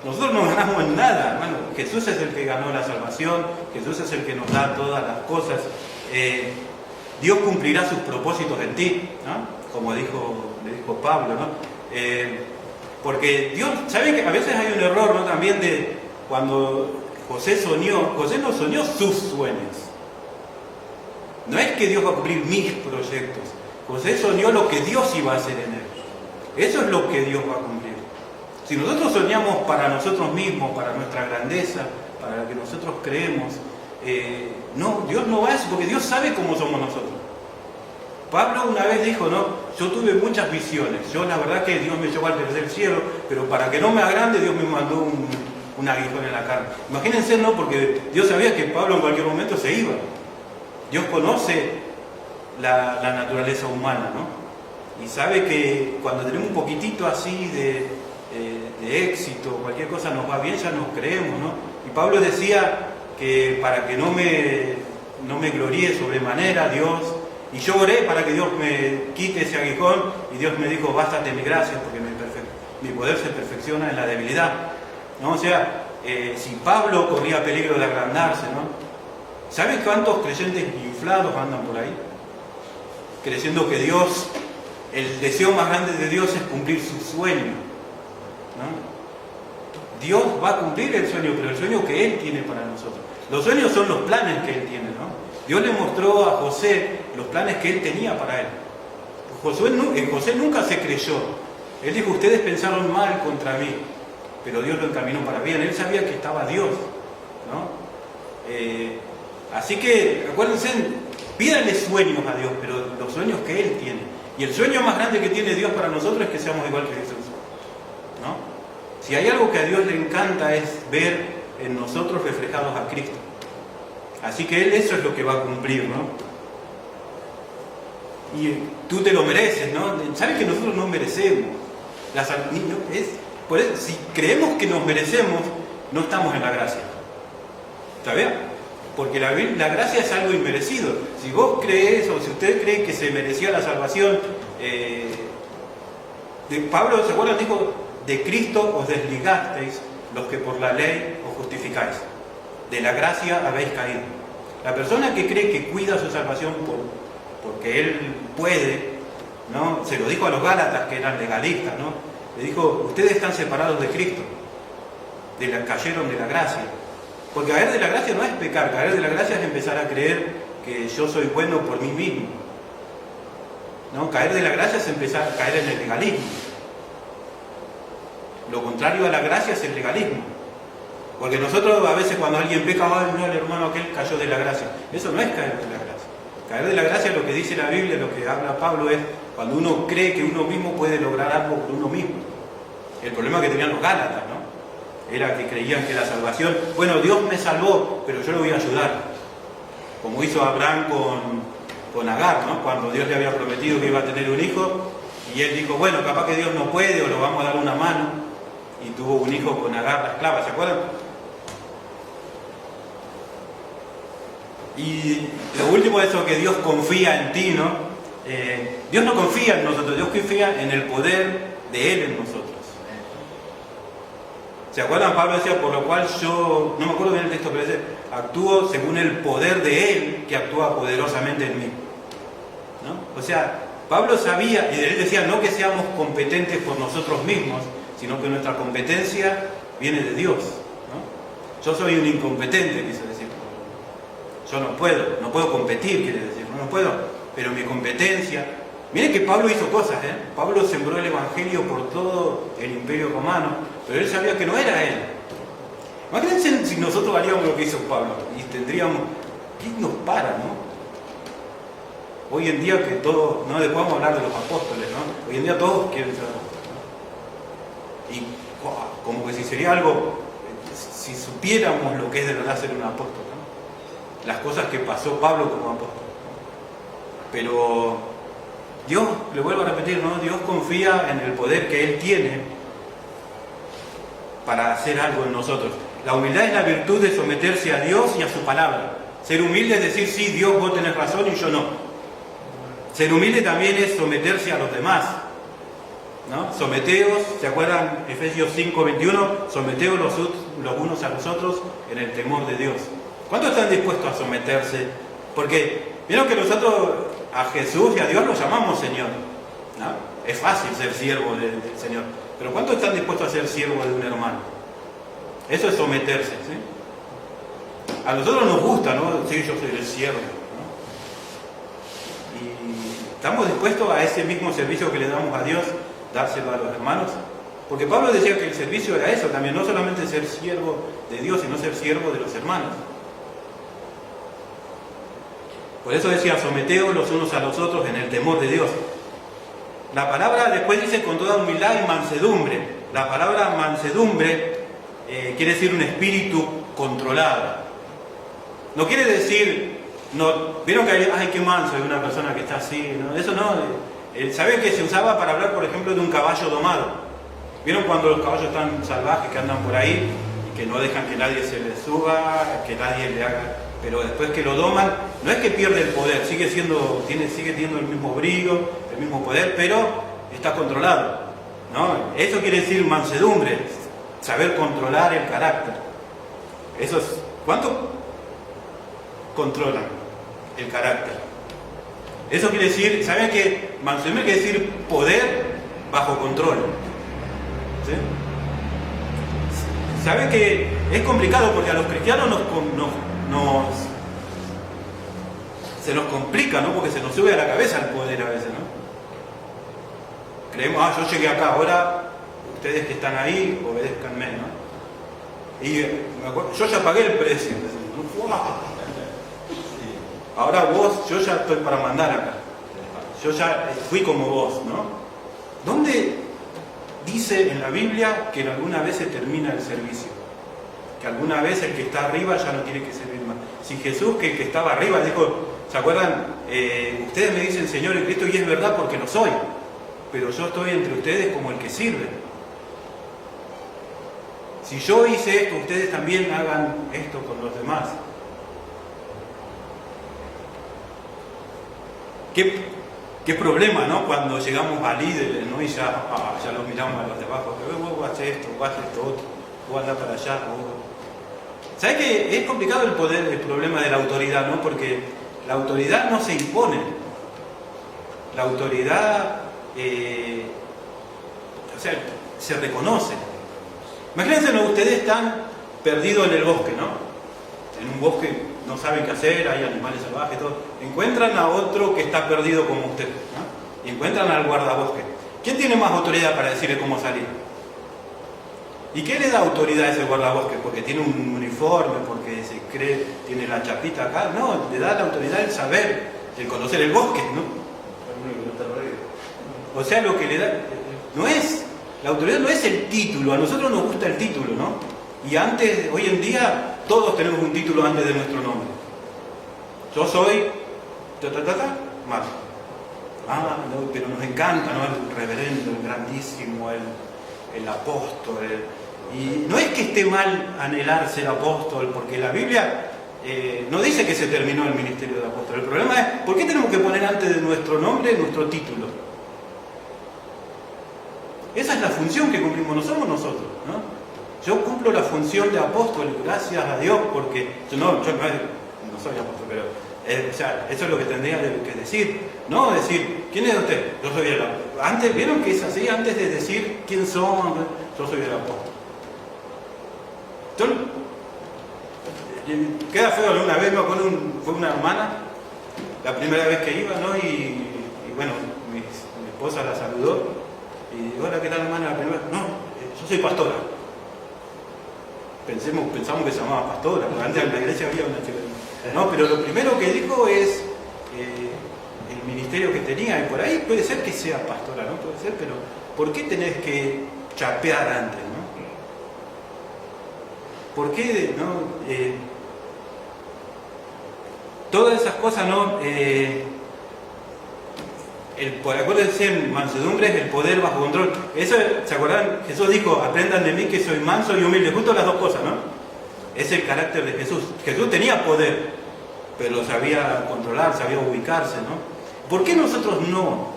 Nosotros no ganamos en nada, hermano. Jesús es el que ganó la salvación, Jesús es el que nos da todas las cosas. Dios cumplirá sus propósitos en ti, ¿no? Como le dijo Pablo, ¿no? Porque Dios, ¿saben que a veces hay un error, ¿no? También de cuando José no soñó sus sueños. No es que Dios va a cumplir mis proyectos. José soñó lo que Dios iba a hacer en él. Eso es lo que Dios va a cumplir. Si nosotros soñamos para nosotros mismos, para nuestra grandeza, para lo que nosotros creemos, no, Dios no va a eso, porque Dios sabe cómo somos nosotros. Pablo una vez dijo, ¿no? Yo tuve muchas visiones. Yo la verdad que Dios me llevó al tercer cielo, pero para que no me agrande, Dios me mandó un aguijón en la carne. Imagínense, ¿no? Porque Dios sabía que Pablo en cualquier momento se iba. Dios conoce la naturaleza humana, ¿no? Y sabe que cuando tenemos un poquitito así de éxito, cualquier cosa nos va bien, ya nos creemos, ¿no? Y Pablo decía que para que no me gloríe sobremanera, Dios, y yo oré para que Dios me quite ese aguijón, y Dios me dijo, bástate mi gracia, porque mi poder se perfecciona en la debilidad. ¿no? O sea, si Pablo corría peligro de agrandarse, ¿no? ¿Saben cuántos creyentes inflados andan por ahí? Creyendo que Dios, el deseo más grande de Dios es cumplir su sueño, ¿no? Dios va a cumplir el sueño, pero el sueño que Él tiene para nosotros. Los sueños son los planes que Él tiene, ¿no? Dios le mostró a José los planes que Él tenía para él. José nunca se creyó. Él dijo, ustedes pensaron mal contra mí, pero Dios lo encaminó para bien. Él sabía que estaba Dios, ¿no? Así que, acuérdense, pídanle sueños a Dios, pero los sueños que Él tiene. Y el sueño más grande que tiene Dios para nosotros es que seamos igual que Jesús, ¿no? Si hay algo que a Dios le encanta es ver en nosotros reflejados a Cristo. Así que Él eso es lo que va a cumplir, ¿no? Y tú te lo mereces, ¿no? ¿Sabes que nosotros no merecemos? Por eso, si creemos que nos merecemos, no estamos en la gracia. ¿Sabes? Porque la gracia es algo inmerecido. Si vos crees, o si usted cree que se merecía la salvación, Pablo, ¿se acuerdan? Dijo, de Cristo os desligasteis los que por la ley os justificáis. De la gracia habéis caído. La persona que cree que cuida su salvación porque él puede, ¿no? Se lo dijo a los Gálatas que eran legalistas, ¿no? Le dijo, ustedes están separados de Cristo, cayeron de la gracia. Porque caer de la gracia no es pecar, caer de la gracia es empezar a creer que yo soy bueno por mí mismo, ¿no? Caer de la gracia es empezar a caer en el legalismo. Lo contrario a la gracia es el legalismo. Porque nosotros a veces cuando alguien peca, ay no, el hermano aquel cayó de la gracia. Eso no es caer de la gracia. Caer de la gracia, lo que dice la Biblia, lo que habla Pablo, es cuando uno cree que uno mismo puede lograr algo por uno mismo. El problema que tenían los Gálatas, ¿no? Era que creían que la salvación, bueno, Dios me salvó, pero yo lo voy a ayudar. Como hizo Abraham con Agar, ¿no? Cuando Dios le había prometido que iba a tener un hijo, y él dijo, bueno, capaz que Dios no puede, o lo vamos a dar una mano, y tuvo un hijo con Agar, la esclava, ¿se acuerdan? Y lo último es eso, que Dios confía en ti, ¿no? Dios no confía en nosotros, Dios confía en el poder de Él en nosotros. ¿Se acuerdan? Pablo decía, por lo cual yo, no me acuerdo bien el texto, pero dice, actúo según el poder de Él que actúa poderosamente en mí, ¿no? O sea, Pablo sabía, y él decía, no que seamos competentes por nosotros mismos, sino que nuestra competencia viene de Dios, ¿no? Yo soy un incompetente, quiso decir. Yo no puedo competir, quiere decir, no puedo, pero mi competencia... Miren que Pablo hizo cosas, ¿eh? Pablo sembró el Evangelio por todo el Imperio Romano, pero él sabía que no era él. Imagínense si nosotros haríamos lo que hizo Pablo, y tendríamos... ¿Quién nos para, no? Hoy en día que todos... No podemos hablar de los apóstoles, ¿no? Hoy en día todos quieren ser apóstoles. Y como que si sería algo... Si supiéramos lo que es de verdad ser un apóstol, ¿no? Las cosas que pasó Pablo como apóstol. Pero Dios, le vuelvo a repetir, ¿no? Dios confía en el poder que Él tiene para hacer algo en nosotros. La humildad es la virtud de someterse a Dios y a su palabra. Ser humilde es decir, sí, Dios, vos tenés razón y yo no. Ser humilde también es someterse a los demás, ¿no? Someteos, ¿se acuerdan? Efesios 5:21, someteos los unos a los otros en el temor de Dios. ¿Cuántos están dispuestos a someterse? Porque vieron que nosotros a Jesús y a Dios los llamamos Señor, ¿no? Es fácil ser siervo del Señor, pero ¿cuántos están dispuestos a ser siervo de un hermano? Eso es someterse, ¿sí? A nosotros nos gusta, ¿no? Sí, yo soy el siervo, ¿no? Y estamos dispuestos a ese mismo servicio que le damos a Dios, dárselo a los hermanos. Porque Pablo decía que el servicio era eso también, no solamente ser siervo de Dios, sino ser siervo de los hermanos. Por eso decía, someteos los unos a los otros en el temor de Dios. La palabra después dice con toda humildad y mansedumbre. La palabra mansedumbre quiere decir un espíritu controlado. No quiere decir, no, vieron que hay que manso, hay una persona que está así, ¿no? Eso no. ¿Saben que se usaba para hablar, por ejemplo, de un caballo domado? ¿Vieron cuando los caballos están salvajes que andan por ahí y que no dejan que nadie se les suba, que nadie le haga... Pero después que lo doman, no es que pierde el poder, sigue teniendo el mismo brío, el mismo poder, pero está controlado, ¿no? Eso quiere decir mansedumbre. saber controlar el carácter. Eso es, ¿cuánto controlan el carácter? Eso quiere decir, ¿saben qué? Mansedumbre quiere decir poder bajo control. ¿Sí? ¿Saben que es complicado porque a los cristianos se nos complica, ¿no? Porque se nos sube a la cabeza el poder a veces, ¿no? Creemos, yo llegué acá, ahora ustedes que están ahí, obedézcanme, ¿no? Y me acuerdo, yo ya pagué el precio. Ahora vos, yo ya estoy para mandar acá. Yo ya fui como vos, ¿no? ¿Dónde dice en la Biblia que alguna vez se termina el servicio? Que alguna vez el que está arriba ya no tiene que servir más. Si Jesús, que estaba arriba, dijo, ¿se acuerdan? Ustedes me dicen Señor en Cristo, y es verdad porque lo soy. Pero yo estoy entre ustedes como el que sirve. Si yo hice esto, ustedes también hagan esto con los demás. Qué problema, ¿no? Cuando llegamos a líderes, ¿no? Y ya los miramos a los de abajo. Vos haces esto, vos haces esto otro, vos andás para allá. ¿Sabes qué? Es complicado el problema de la autoridad, ¿no? Porque la autoridad no se impone. La autoridad, se reconoce. Imagínense, ¿no? Ustedes están perdidos en el bosque, ¿no? En un bosque no saben qué hacer, hay animales salvajes, todo. Encuentran a otro que está perdido como usted, ¿no? Y encuentran al guardabosque. ¿Quién tiene más autoridad para decirle cómo salir? ¿Y qué le da autoridad a ese guardabosque? ¿Porque tiene un uniforme? ¿Porque se cree, tiene la chapita acá? No, le da la autoridad el saber, el conocer el bosque, ¿no? O sea, lo que le da, la autoridad no es el título, a nosotros nos gusta el título, ¿no? Y antes, hoy en día, todos tenemos un título antes de nuestro nombre. Yo soy, Marco. No, pero nos encanta, ¿no? El reverendo, el grandísimo, el apóstol. Y no es que esté mal anhelar ser apóstol, porque la Biblia no dice que se terminó el ministerio de apóstol. El problema es, ¿por qué tenemos que poner antes de nuestro nombre nuestro título? Esa es la función que cumplimos, no somos nosotros, ¿no? Yo cumplo la función de apóstol, gracias a Dios, porque yo no soy apóstol, pero eso es lo que tendría que decir, no decir, ¿quién es usted? Yo soy el apóstol. Antes, ¿vieron que es así? Antes de decir quién son, yo soy el apóstol. Entonces, queda feo, ¿no? Una vez me acuerdo, fue una hermana, la primera vez que iba, ¿no? Y bueno, mi esposa la saludó, y hola, ¿qué tal, hermana? La primera vez, no, yo soy pastora. Pensamos que se llamaba pastora, porque antes en la iglesia había una chica. No, pero lo primero que dijo es el ministerio que tenía, y por ahí puede ser que sea pastora, ¿no? Puede ser, pero ¿por qué tenés que chapear antes, no? ¿Por qué, no? Todas esas cosas, ¿no? Acuérdense, en mansedumbre es el poder bajo control. Eso, ¿se acuerdan? Jesús dijo, aprendan de mí que soy manso y humilde. Justo las dos cosas, ¿no? Es el carácter de Jesús. Jesús tenía poder, pero sabía controlar, sabía ubicarse, ¿no? ¿Por qué nosotros no?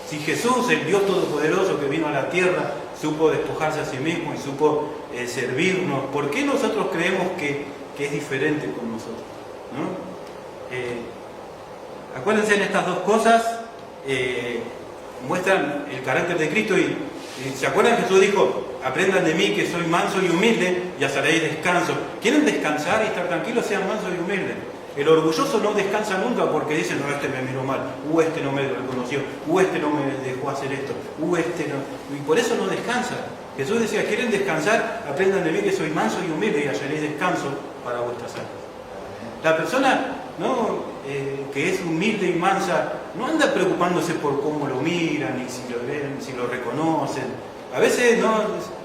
Si Jesús, el Dios Todopoderoso que vino a la tierra, supo despojarse a sí mismo y supo servirnos, ¿por qué nosotros creemos que es diferente con nosotros, ¿no? Acuérdense, en estas dos cosas muestran el carácter de Cristo y ¿se acuerdan? Jesús dijo, aprendan de mí que soy manso y humilde y hallaréis descanso. ¿Quieren descansar y estar tranquilos? Sean mansos y humildes. El orgulloso no descansa nunca porque dice, no, este me miró mal, este no me reconoció, este no me dejó hacer esto, este no... Y por eso no descansa. Jesús decía, ¿quieren descansar? Aprendan de mí que soy manso y humilde y hallaréis descanso para vuestras almas. La persona, ¿no? Que es humilde y mansa, no anda preocupándose por cómo lo miran y si lo ven, si lo reconocen. A veces, no,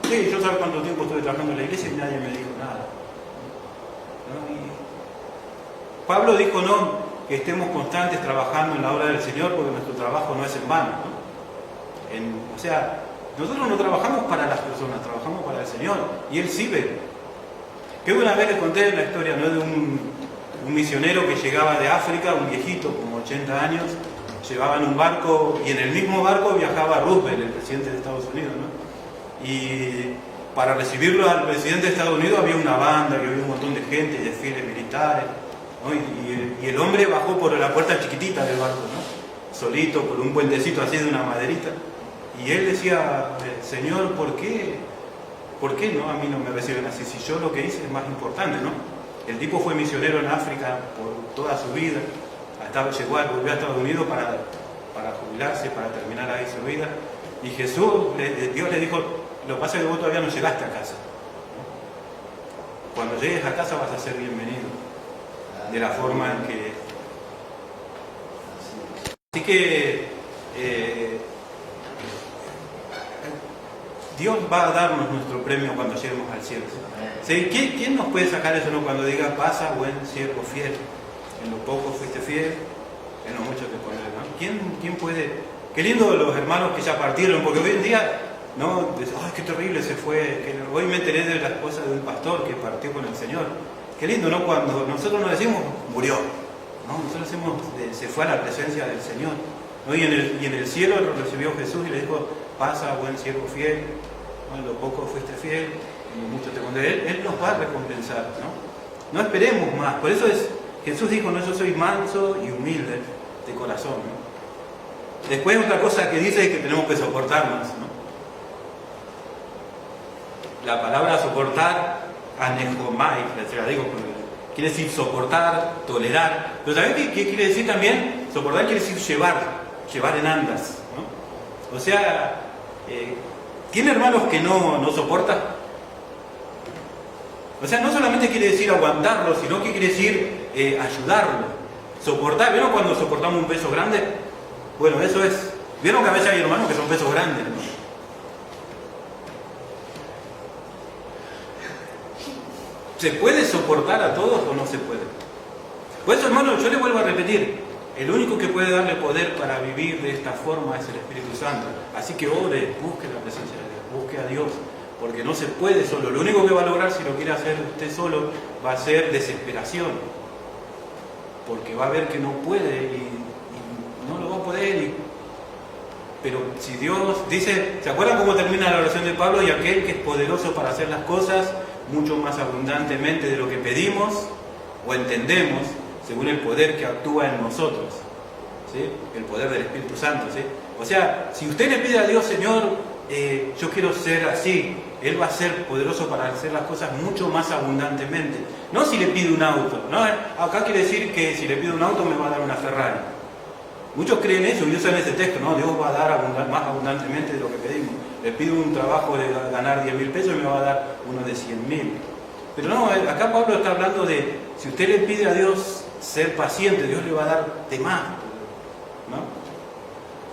sí, yo sé cuánto tiempo estuve trabajando en la iglesia y nadie me dijo nada, ¿no? Y Pablo dijo, no, que estemos constantes trabajando en la obra del Señor porque nuestro trabajo no es en vano, ¿no? O sea, nosotros no trabajamos para las personas, trabajamos para el Señor y Él sí ve. Que una vez les conté la historia, ¿no? De un misionero que llegaba de África, un viejito, como 80 años, llevaba en un barco y en el mismo barco viajaba Roosevelt, el presidente de Estados Unidos, ¿no? Y para recibirlo al presidente de Estados Unidos había una banda, y había un montón de gente, desfiles militares, ¿no? Y el hombre bajó por la puerta chiquitita del barco, ¿no? Solito, por un puentecito así de una maderita. Y él decía, Señor, ¿por qué? ¿Por qué no? A mí no me reciben así, si yo lo que hice es más importante, ¿no? El tipo fue misionero en África por toda su vida, volvió a Estados Unidos para jubilarse, para terminar ahí su vida. Y Dios le dijo, lo que pasa es que vos todavía no llegaste a casa. Cuando llegues a casa vas a ser bienvenido, de la forma en que... Así que Dios va a darnos nuestro premio cuando lleguemos al cielo. ¿Sí? ¿Quién nos puede sacar eso, no? Cuando diga, pasa, buen siervo fiel? En lo poco fuiste fiel, en lo mucho te pondré, ¿no? ¿Quién puede? Qué lindo los hermanos que ya partieron, porque hoy en día, ¿no? ¡Ay, qué terrible se fue! Hoy me enteré de la esposa de un pastor que partió con el Señor. Qué lindo, ¿no? Cuando nosotros nos decimos, murió, ¿no? Nosotros decimos, se fue a la presencia del Señor, ¿no? Y en el cielo lo recibió Jesús y le dijo, pasa, buen siervo fiel, ¿no? En lo poco fuiste fiel, en lo mucho te pondré. Él nos va a recompensar, ¿no? No esperemos más. Por eso Jesús dijo, no, yo soy manso y humilde de corazón, ¿no? Después otra cosa que dice es que tenemos que soportarnos, ¿no? La palabra soportar, anejomai, se la digo, quiere decir soportar, tolerar. Pero ¿sabés qué quiere decir también? Soportar quiere decir llevar en andas, ¿no? O sea, ¿tiene hermanos que no soportan? O sea, no solamente quiere decir aguantarlo, sino que quiere decir ayudarlo. Soportar, ¿vieron cuando soportamos un peso grande? Bueno, eso es. ¿Vieron que a veces hay hermanos que son pesos grandes, ¿no? ¿Se puede soportar a todos o no se puede? Por eso, hermano, yo le vuelvo a repetir, el único que puede darle poder para vivir de esta forma es el Espíritu Santo. Así que ore, busque la presencia de Dios, busque a Dios, porque no se puede solo. Lo único que va a lograr si lo quiere hacer usted solo va a ser desesperación, porque va a ver que no puede y no lo va a poder. Pero si Dios dice, ¿se acuerdan cómo termina la oración de Pablo? Y aquel que es poderoso para hacer las cosas mucho más abundantemente de lo que pedimos o entendemos, según el poder que actúa en nosotros, ¿sí? El poder del Espíritu Santo, ¿sí? O sea, si usted le pide a Dios, Señor, yo quiero ser así, Él va a ser poderoso para hacer las cosas mucho más abundantemente. No si le pide un auto, ¿no? Acá quiere decir que si le pido un auto me va a dar una Ferrari. Muchos creen eso y usan ese texto, ¿no? Dios va a dar más abundantemente de lo que pedimos. Le pido un trabajo de ganar 10.000 pesos y me va a dar uno de 100.000. Pero no, acá Pablo está hablando de, si usted le pide a Dios ser paciente, Dios le va a dar de más, ¿no?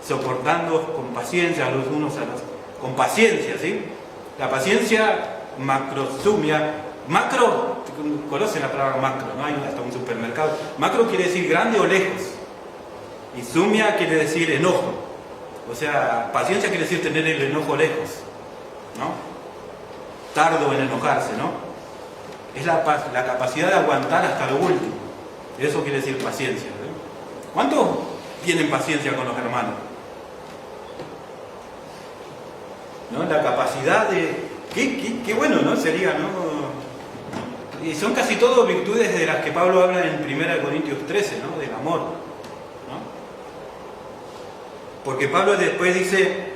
Soportando con paciencia a los unos a los... Con paciencia, ¿sí? La paciencia macrosumia. Macro, conocen la palabra macro, ¿no? Hay hasta un supermercado. Macro quiere decir grande o lejos. Y sumia quiere decir enojo. O sea, paciencia quiere decir tener el enojo lejos, ¿no? Tardo en enojarse, ¿no? Es la capacidad de aguantar hasta lo último. Eso quiere decir paciencia, ¿no? ¿Cuántos tienen paciencia con los hermanos? ¿No? La capacidad de... Qué bueno, ¿no? Sería, ¿no? Y son casi todo virtudes de las que Pablo habla en 1 Corintios 13, ¿no? Del amor, ¿no? Porque Pablo después dice,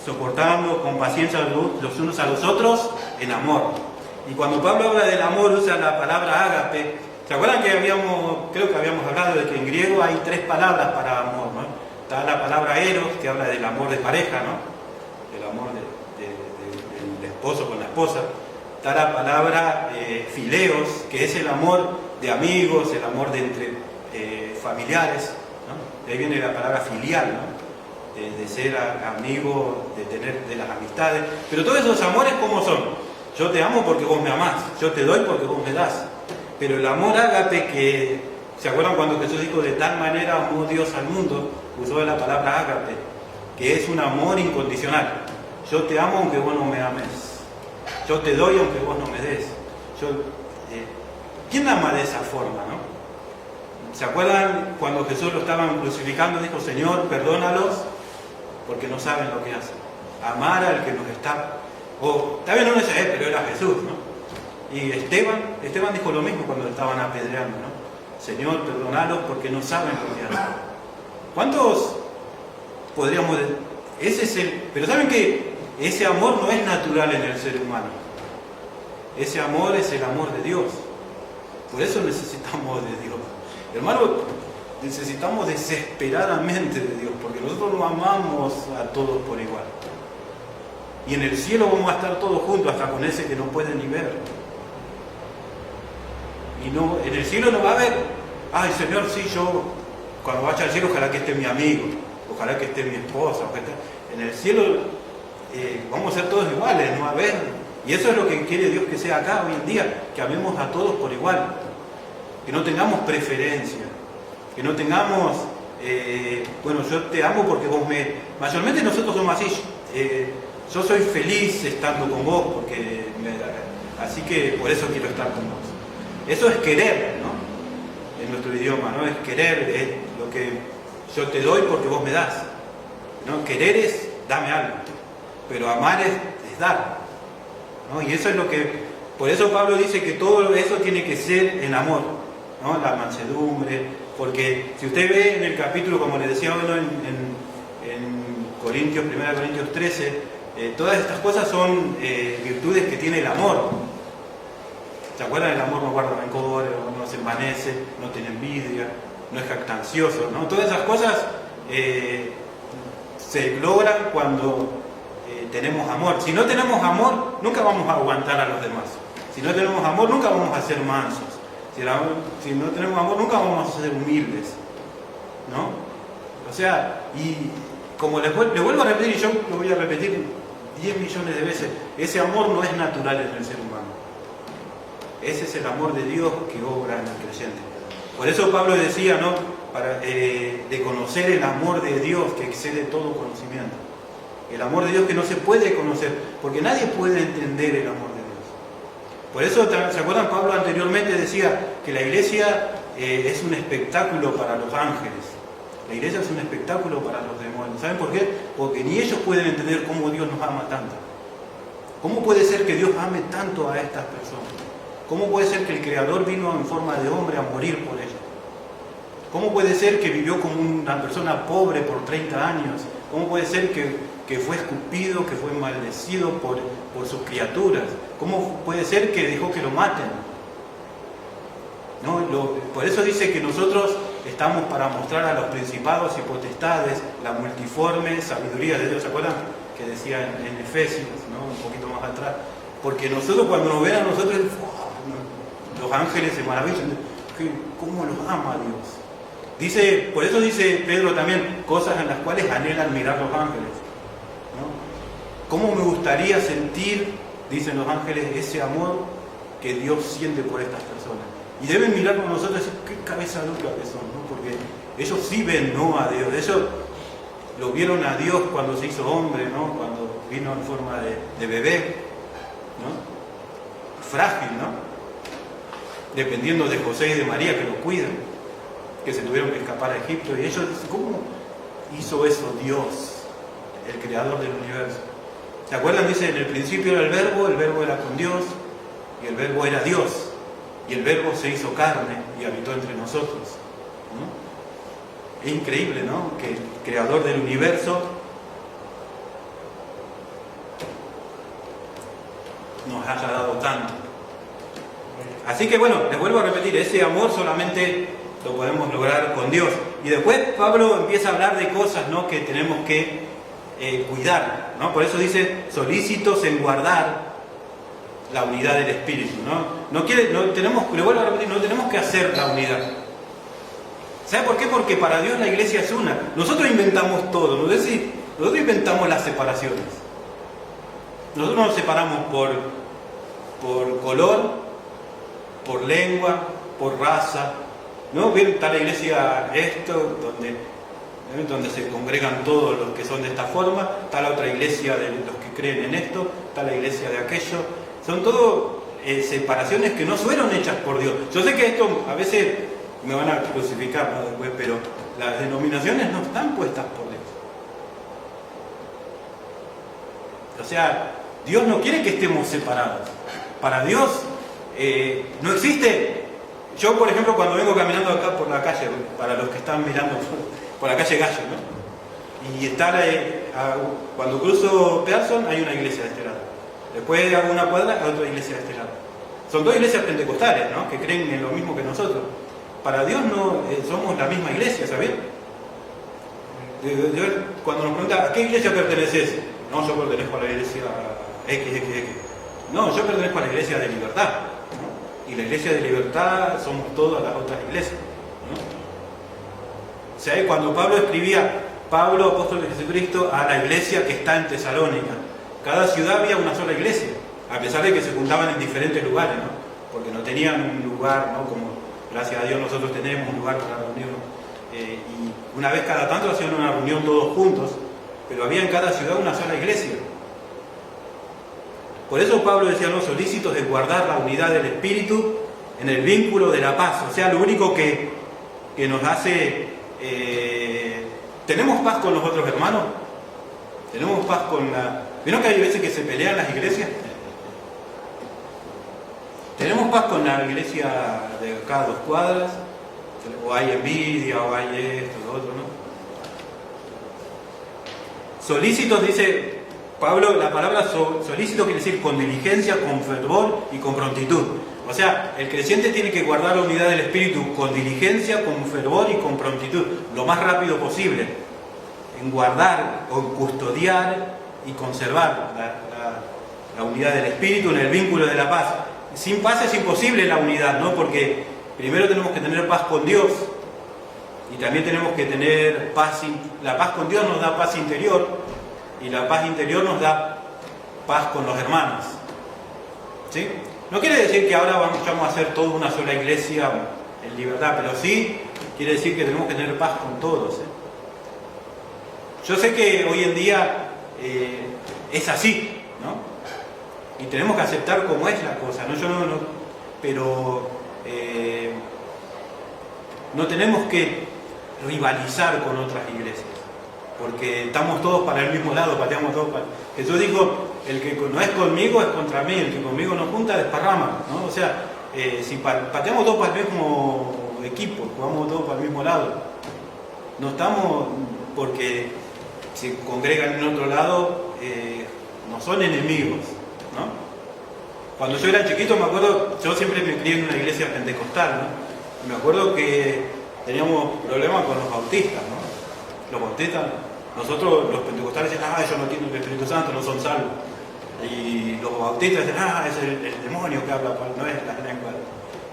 soportando con paciencia los unos a los otros en amor. Y cuando Pablo habla del amor usa la palabra ágape. ¿Se acuerdan que creo que habíamos hablado de que en griego hay 3 palabras para amor, ¿no? Está la palabra eros, que habla del amor de pareja, ¿no? Del amor del esposo con la esposa. Está la palabra fileos, que es el amor de amigos, el amor de entre familiares, ¿no? De ahí viene la palabra filial, ¿no? De ser amigo, de las amistades. Pero todos esos amores, ¿cómo son? Yo te amo porque vos me amás, yo te doy porque vos me das. Pero el amor ágape, que ¿se acuerdan cuando Jesús dijo de tal manera amó Dios al mundo? Usó la palabra ágape, que es un amor incondicional. Yo te amo aunque vos no me ames, yo te doy aunque vos no me des. ¿Quién ama de esa forma, no? ¿Se acuerdan cuando Jesús lo estaban crucificando? Dijo, Señor, perdónalos porque no saben lo que hacen. amar al que nos está... O también uno dice, pero era Jesús, ¿no? Y Esteban dijo lo mismo cuando estaban apedreando, ¿no? Señor, perdonalos porque no saben lo que hacen. ¿Cuántos podríamos...? Ese es el... Pero ¿saben qué? Ese amor no es natural en el ser humano. Ese amor es el amor de Dios. Por eso necesitamos de Dios. Hermano, necesitamos desesperadamente de Dios, porque nosotros no amamos a todos por igual. Y en el cielo vamos a estar todos juntos, hasta con ese que no puede ni ver. Y no, en el cielo no va a haber, ay Señor, sí, yo cuando vaya al cielo ojalá que esté mi amigo, ojalá que esté mi esposa. En el cielo vamos a ser todos iguales, no va a haber. Y eso es lo que quiere Dios que sea acá hoy en día, que amemos a todos por igual. Que no tengamos preferencia, que no tengamos, bueno, yo te amo porque vos me... Mayormente nosotros somos así, yo soy feliz estando con vos, porque así que por eso quiero estar con vos. Eso es querer, ¿no? En nuestro idioma, ¿no? Es querer, es lo que yo te doy porque vos me das, ¿no? Querer es dame algo, pero amar es dar, ¿no? Y eso es lo que... Por eso Pablo dice que todo eso tiene que ser en amor, ¿no? La mansedumbre, porque si usted ve en el capítulo, como le decía uno en Corintios, 1 Corintios 13, todas estas cosas son virtudes que tiene el amor. ¿Se acuerdan? El amor no guarda rencor, no se envanece, no tiene envidia, no es jactancioso, ¿no? Todas esas cosas se logran cuando tenemos amor. Si no tenemos amor, nunca vamos a aguantar a los demás. Si no tenemos amor, nunca vamos a ser mansos. Si no tenemos amor, nunca vamos a ser humildes, ¿no? O sea, y como le vuelvo a repetir, y yo lo voy a repetir 10 millones de veces, ese amor no es natural en el ser humano. Ese es el amor de Dios que obra en el creyente. Por eso Pablo decía, ¿no? De conocer el amor de Dios que excede todo conocimiento. El amor de Dios que no se puede conocer, porque nadie puede entender el amor de Dios. Por eso, ¿se acuerdan? Pablo anteriormente decía que la iglesia es un espectáculo para los ángeles. La iglesia es un espectáculo para los demonios. ¿Saben por qué? Porque ni ellos pueden entender cómo Dios nos ama tanto. ¿Cómo puede ser que Dios ame tanto a estas personas? ¿Cómo puede ser que el Creador vino en forma de hombre a morir por ellos? ¿Cómo puede ser que vivió como una persona pobre por 30 años? ¿Cómo puede ser que fue escupido, que fue maldecido por sus criaturas? ¿Cómo puede ser que dejó que lo maten? ¿No? Por eso dice que nosotros estamos para mostrar a los principados y potestades la multiforme sabiduría de Dios. ¿Se acuerdan que decía en Efesios, ¿no? Un poquito más atrás? Porque nosotros, cuando nos ven a nosotros, los ángeles se maravillan. ¿Cómo los ama Dios? Por eso dice Pedro también, cosas en las cuales anhelan mirar los ángeles, ¿no? ¿Cómo me gustaría sentir, dicen los ángeles, ese amor que Dios siente por estas personas? Y deben mirar con nosotros y decir, qué cabeza dura que son, ¿no? Porque ellos sí ven no a Dios. Ellos lo vieron a Dios cuando se hizo hombre, ¿no? Cuando vino en forma de bebé, ¿no? Frágil, ¿no? Dependiendo de José y de María, que lo cuidan, que se tuvieron que escapar a Egipto. Y ellos dicen, ¿cómo hizo eso Dios, el creador del universo? ¿Se acuerdan? Dice, en el principio era el verbo era con Dios, y el verbo era Dios. Y el verbo se hizo carne y habitó entre nosotros, ¿no? Es increíble, ¿no? Que el creador del universo nos haya dado tanto. Así que bueno, les vuelvo a repetir, ese amor solamente lo podemos lograr con Dios. Y después Pablo empieza a hablar de cosas, ¿no? Que tenemos que cuidar, ¿no? Por eso dice, solícitos en guardar la unidad del Espíritu, ¿no? Le vuelvo a repetir, no tenemos que hacer la unidad. ¿Sabe por qué? Porque para Dios la iglesia es una. Nosotros inventamos todo, ¿no? Es decir, nosotros inventamos las separaciones. Nosotros nos separamos por color, por lengua, por raza, ¿no? Bien, está la iglesia donde se congregan todos los que son de esta forma, está la otra iglesia de los que creen en esto, está la iglesia de aquello. Son todo separaciones que no fueron hechas por Dios. Yo sé que esto a veces me van a crucificar, ¿no? Después, pero las denominaciones no están puestas por Dios. O sea, Dios no quiere que estemos separados. Para Dios no existe. Yo, por ejemplo, cuando vengo caminando acá por la calle, para los que están mirando por la calle Gallo, ¿no? Y cuando cruzo Pearson hay una iglesia de este lado. Después hago una cuadra, hay otra iglesia de este lado. Son dos iglesias pentecostales, ¿no? Que creen en lo mismo que nosotros. Para Dios no somos la misma iglesia, ¿sabes? Cuando nos preguntan, ¿a qué iglesia perteneces? No, yo pertenezco a la iglesia XXX. No, yo pertenezco a la iglesia de libertad, ¿no? Y la iglesia de libertad somos todas las otras iglesias, ¿no? O sea, cuando Pablo escribía, Pablo, apóstol de Jesucristo, a la iglesia que está en Tesalónica, cada ciudad había una sola iglesia, a pesar de que se juntaban en diferentes lugares, ¿no? Porque no tenían un lugar, ¿no? Como gracias a Dios nosotros tenemos un lugar para reunirnos. Y una vez cada tanto hacían una reunión todos juntos, pero había en cada ciudad una sola iglesia. Por eso Pablo decía, los solícitos de guardar la unidad del Espíritu en el vínculo de la paz. O sea, lo único que nos hace... ¿tenemos paz con los otros hermanos? ¿Tenemos paz con la... ¿Vieron que hay veces que se pelean las iglesias? ¿Tenemos paz con la iglesia de cada 2 cuadras? O hay envidia, o hay esto, lo otro, ¿no? Solícitos, dice Pablo, la palabra solícito quiere decir con diligencia, con fervor y con prontitud. O sea, el creyente tiene que guardar la unidad del Espíritu con diligencia, con fervor y con prontitud, lo más rápido posible, en guardar o en custodiar y conservar la unidad del Espíritu en el vínculo de la paz. Sin paz es imposible la unidad, ¿no? Porque primero tenemos que tener paz con Dios y también tenemos que tener paz. La paz con Dios nos da paz interior y la paz interior nos da paz con los hermanos, ¿sí? No quiere decir que ahora vamos a hacer toda una sola iglesia en libertad, pero sí quiere decir que tenemos que tener paz con todos, ¿eh? Yo sé que hoy en día es así, ¿no? Y tenemos que aceptar cómo es la cosa, ¿no? Pero no tenemos que rivalizar con otras iglesias, porque estamos todos para el mismo lado, pateamos todos para... Jesús dijo, el que no es conmigo es contra mí, el que conmigo no junta desparrama, ¿no? O sea, si pateamos todos para el mismo equipo, jugamos todos para el mismo lado, no estamos porque se congregan en otro lado, no son enemigos, ¿no? Cuando yo era chiquito, me acuerdo, yo siempre me crié en una iglesia pentecostal, ¿no? Me acuerdo que teníamos problemas con los bautistas, ¿no? Los bautistas, nosotros los pentecostales decían, ellos no tienen el Espíritu Santo, no son salvos. Y los bautistas decían, es el demonio que habla, no es la lengua.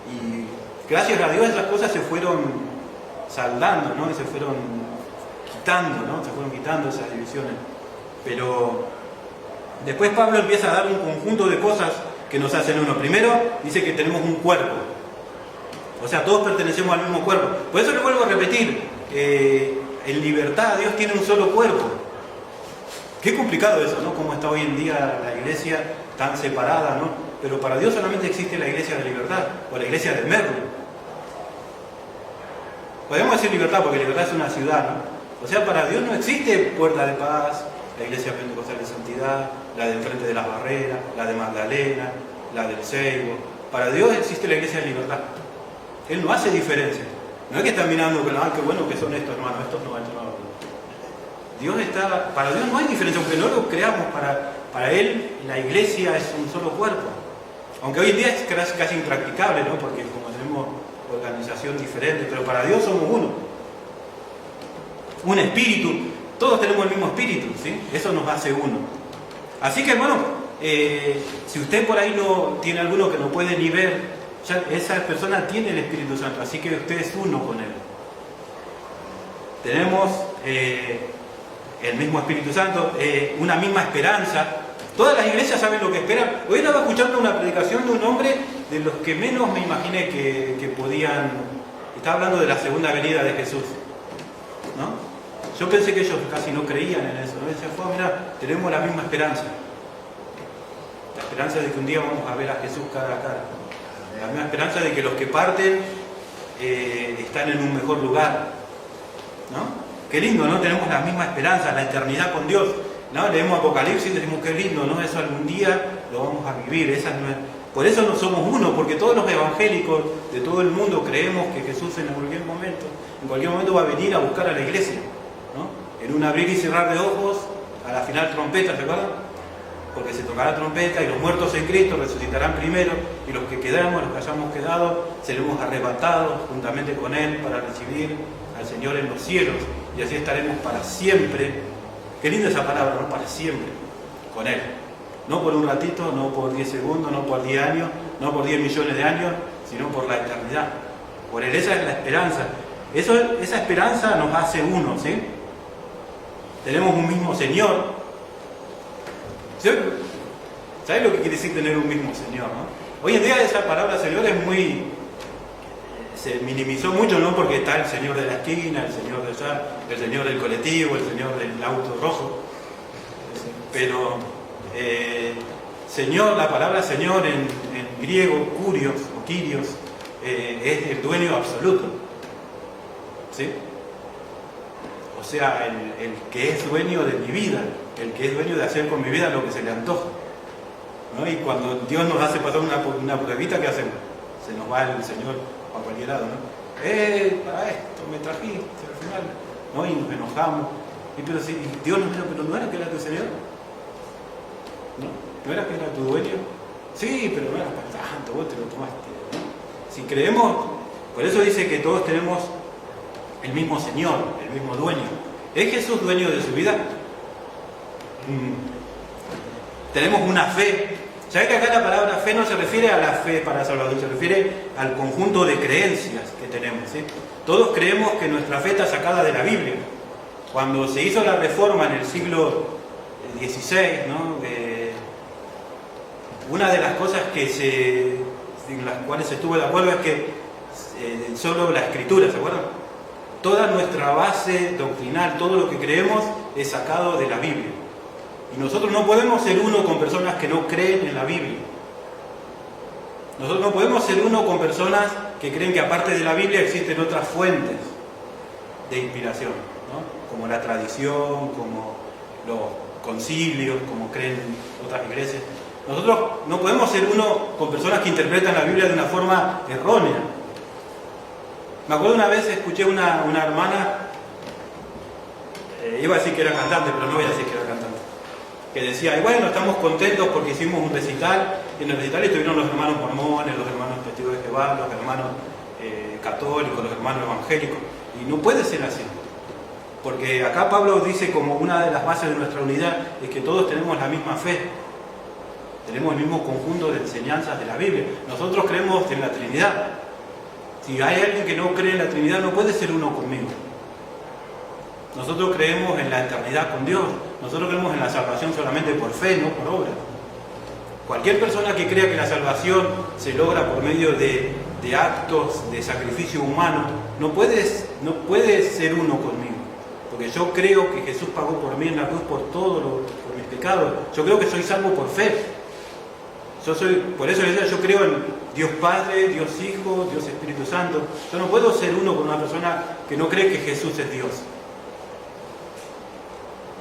Y gracias a Dios esas cosas se fueron saldando, ¿no? Y se fueron quitando, ¿no? Se fueron quitando esas divisiones. Pero después Pablo empieza a dar un conjunto de cosas que nos hacen uno. Primero dice que tenemos un cuerpo, o sea, todos pertenecemos al mismo cuerpo. Por eso le vuelvo a repetir, en libertad Dios tiene un solo cuerpo. Qué complicado eso, ¿no? Cómo está hoy en día la iglesia tan separada, ¿no? Pero para Dios solamente existe la iglesia de libertad, o la iglesia de Merlo. Podemos decir libertad porque libertad es una ciudad, ¿no? O sea, para Dios no existe Puerta de Paz, la iglesia pentecostal de santidad, la de enfrente de las barreras, la de Magdalena, la del Seibo. Para Dios existe la iglesia de libertad. Él no hace diferencia. No es que están mirando que qué bueno que son estos hermanos, estos no, estos no. Para Dios no hay diferencia, aunque no lo creamos, para Él la iglesia es un solo cuerpo. Aunque hoy en día es casi impracticable, ¿no? Porque como tenemos organización diferente, pero para Dios somos uno. Un espíritu, todos tenemos el mismo espíritu, ¿sí? Eso nos hace uno. Así que, hermano, si usted por ahí no tiene alguno que no puede ni ver, ya esa persona tiene el Espíritu Santo, así que usted es uno con Él. Tenemos el mismo Espíritu Santo, una misma esperanza. Todas las iglesias saben lo que esperan. Hoy estaba escuchando una predicación de un hombre de los que menos me imaginé que podían... Estaba hablando de la segunda venida de Jesús, ¿no? Yo pensé que ellos casi no creían en eso, ¿no? Decían, mira, tenemos la misma esperanza. La esperanza de que un día vamos a ver a Jesús cara a cara. La misma esperanza de que los que parten están en un mejor lugar, ¿no? Qué lindo, ¿no? Tenemos la misma esperanza, la eternidad con Dios. ¿no? Leemos Apocalipsis y decimos qué lindo, ¿no? Eso algún día lo vamos a vivir. Por eso no somos uno, porque todos los evangélicos de todo el mundo creemos que Jesús en cualquier momento va a venir a buscar a la iglesia, ¿no? En un abrir y cerrar de ojos, a la final trompeta, ¿recuerdan? Porque se tocará trompeta y los muertos en Cristo resucitarán primero, y los que quedamos, los que hayamos quedado, seremos arrebatados juntamente con Él para recibir al Señor en los cielos, y así estaremos para siempre. Qué linda esa palabra, ¿no? Para siempre, con Él. No por un ratito, no por 10 segundos, no por 10 años, no por 10 millones de años, sino por la eternidad. Por Él, esa es la esperanza. Esa esperanza nos hace uno, ¿sí? Tenemos un mismo Señor. ¿Sabes lo que quiere decir tener un mismo Señor, no? Hoy en día esa palabra Señor se minimizó mucho, ¿no? Porque está el Señor de la esquina, el Señor de allá, el Señor del colectivo, el Señor del auto rojo. Pero Señor, la palabra Señor en griego, kurios o kyrios, es el dueño absoluto, ¿sí? O sea, el que es dueño de mi vida, el que es dueño de hacer con mi vida lo que se le antoja, ¿no? Y cuando Dios nos hace pasar una pruebita, ¿qué hacemos? Se nos va el Señor a cualquier lado, ¿no? Para esto me trajiste al final, ¿no? Y nos enojamos. Pero si Dios nos dijo, pero ¿no era que era tu Señor? ¿No era que era tu dueño? Sí, pero no era para tanto, vos te lo tomaste, ¿no? Si creemos, por eso dice que todos tenemos el mismo Señor, el mismo dueño. ¿Es Jesús dueño de su vida? Tenemos una fe. ¿Sabes que acá la palabra fe no se refiere a la fe para salvación? Se refiere al conjunto de creencias que tenemos, ¿sí? Todos creemos que nuestra fe está sacada de la Biblia. Cuando se hizo la reforma en el siglo XVI, ¿no? Una de las cosas en las cuales se estuvo de acuerdo es que solo la Escritura, ¿se acuerdan? Toda nuestra base doctrinal, todo lo que creemos es sacado de la Biblia. Y nosotros no podemos ser uno con personas que no creen en la Biblia. Nosotros no podemos ser uno con personas que creen que aparte de la Biblia existen otras fuentes de inspiración, ¿no? Como la tradición, como los concilios, como creen otras iglesias. Nosotros no podemos ser uno con personas que interpretan la Biblia de una forma errónea. Me acuerdo una vez escuché una hermana, iba a decir que era cantante, pero no voy a decir que era cantante, que decía, y bueno, estamos contentos porque hicimos un recital, y en el recital estuvieron los hermanos mormones, los hermanos testigos de Jehová, los hermanos católicos, los hermanos evangélicos, y no puede ser así, porque acá Pablo dice como una de las bases de nuestra unidad es que todos tenemos la misma fe, tenemos el mismo conjunto de enseñanzas de la Biblia. Nosotros creemos en la Trinidad. Si hay alguien que no cree en la Trinidad, no puede ser uno conmigo. Nosotros creemos en la eternidad con Dios. Nosotros creemos en la salvación solamente por fe, no por obra. Cualquier persona que crea que la salvación se logra por medio de actos de sacrificio humano, no puede ser uno conmigo. Porque yo creo que Jesús pagó por mí en la cruz por mis pecados. Yo creo que soy salvo por fe. Por eso yo creo en Dios Padre, Dios Hijo, Dios Espíritu Santo. Yo no puedo ser uno con una persona que no cree que Jesús es Dios,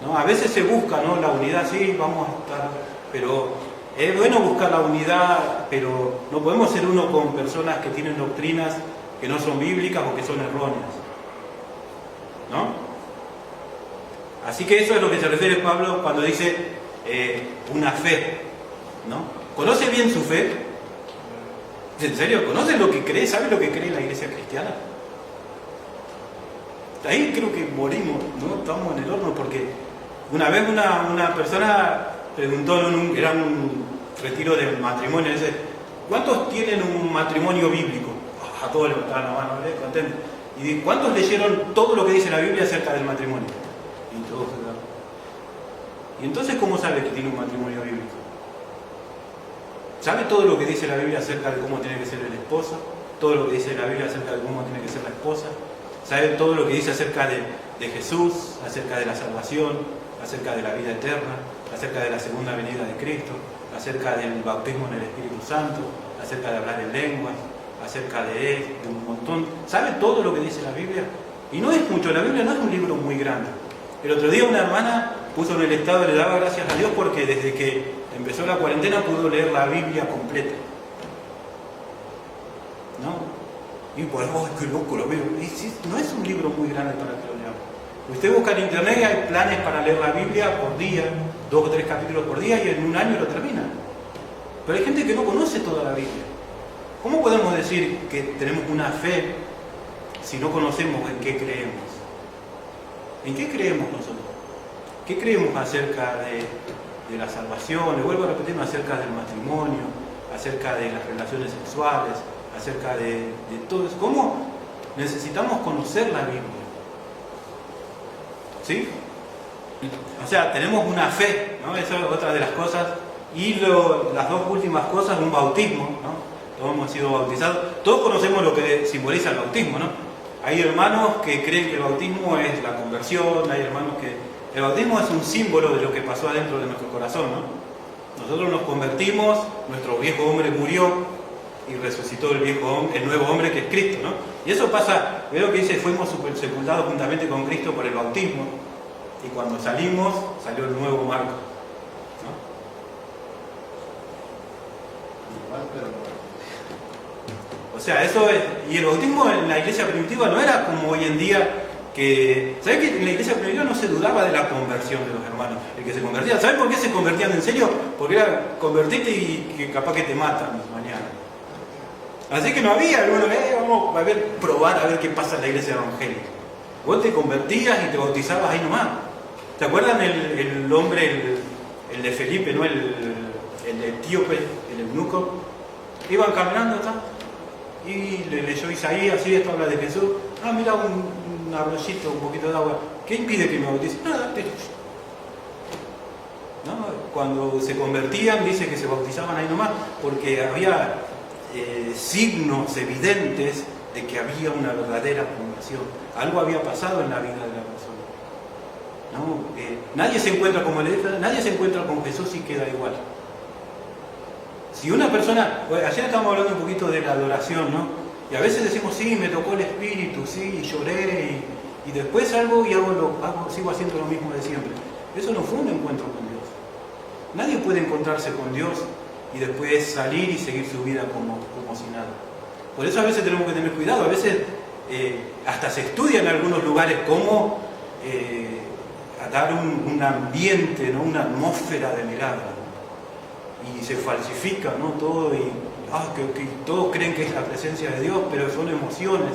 ¿no? A veces se busca, ¿no?, la unidad, sí, vamos a estar, pero es bueno buscar la unidad, pero no podemos ser uno con personas que tienen doctrinas que no son bíblicas o que son erróneas, ¿no? Así que eso es lo que se refiere Pablo cuando dice una fe, ¿no? ¿Conoce bien su fe? ¿En serio? ¿Conoce lo que cree? ¿Sabe lo que cree la iglesia cristiana? Ahí creo que morimos, ¿no? Estamos en el horno, porque una vez una persona preguntó, era un retiro de matrimonio, dice, ¿cuántos tienen un matrimonio bíblico? A todos levantaban la mano, contento. Y ¿cuántos leyeron todo lo que dice la Biblia acerca del matrimonio? Y todos. ¿Y entonces cómo sabe que tiene un matrimonio bíblico? ¿Sabe todo lo que dice la Biblia acerca de cómo tiene que ser el esposo? ¿Todo lo que dice la Biblia acerca de cómo tiene que ser la esposa? ¿Sabe todo lo que dice acerca de Jesús, acerca de la salvación, acerca de la vida eterna, acerca de la segunda venida de Cristo, acerca del bautismo en el Espíritu Santo, acerca de hablar en lenguas, acerca de un montón? ¿Sabe todo lo que dice la Biblia? Y no es mucho, la Biblia no es un libro muy grande. El otro día una hermana puso en el estado, le daba gracias a Dios porque desde que empezó la cuarentena pudo leer la Biblia completa. ¿No? Y por eso, qué loco lo veo. No es un libro muy grande para que lo leamos. Usted busca en internet y hay planes para leer la Biblia por día, 2 o 3 capítulos por día, y en un año lo termina. Pero hay gente que no conoce toda la Biblia. ¿Cómo podemos decir que tenemos una fe si no conocemos en qué creemos? ¿En qué creemos nosotros? ¿Qué creemos acerca de la salvación? Le vuelvo a repetir, acerca del matrimonio, acerca de las relaciones sexuales, acerca de todo eso. ¿Cómo necesitamos conocer la Biblia? ¿Sí? O sea, tenemos una fe, ¿no? Esa es otra de las cosas. Y las dos últimas cosas, un bautismo, ¿no? Todos hemos sido bautizados. Todos conocemos lo que simboliza el bautismo, ¿no? Hay hermanos que creen que el bautismo es la conversión, hay hermanos que... El bautismo es un símbolo de lo que pasó adentro de nuestro corazón, ¿no? Nosotros nos convertimos, nuestro viejo hombre murió y resucitó el nuevo hombre que es Cristo, ¿no? Y eso pasa, veo que dice, fuimos sepultados juntamente con Cristo por el bautismo, y cuando salimos, salió el nuevo Marco, ¿no? O sea, eso es... Y el bautismo en la iglesia primitiva no era como hoy en día que... ¿Sabes que en la iglesia primitiva no se dudaba de la conversión de los hermanos? El que se convertía, ¿sabes por qué se convertían en serio? Porque era convertirte y que capaz que te matan mañana. Así que no había, bueno, vamos a ver, probar a ver qué pasa en la iglesia evangélica. Vos te convertías y te bautizabas ahí nomás. ¿Te acuerdan el hombre, el de Felipe, ¿no? El etíope, el eunuco? Iban caminando, ¿está? Y le leyó Isaías, así, esto habla de Jesús. Ah, mira un arroyito, un poquito de agua. ¿Qué impide que me bautice? Nada, ¿no? Cuando se convertían, dice que se bautizaban ahí nomás, porque había signos evidentes de que había una verdadera conversión. Algo había pasado en la vida de la persona. ¿No? Nadie se encuentra, como le dije, nadie se encuentra con Jesús y queda igual. Si una persona, ayer estábamos hablando un poquito de la adoración, ¿no? Y a veces decimos, sí, me tocó el Espíritu, sí, y lloré, y después salgo y sigo haciendo lo mismo de siempre. Eso no fue un encuentro con Dios. Nadie puede encontrarse con Dios y después salir y seguir su vida como si nada. Por eso a veces tenemos que tener cuidado. A veces hasta se estudia en algunos lugares cómo dar un ambiente, ¿no? Una atmósfera de milagro. Y se falsifica, ¿no? Todo y que todos creen que es la presencia de Dios, pero son emociones.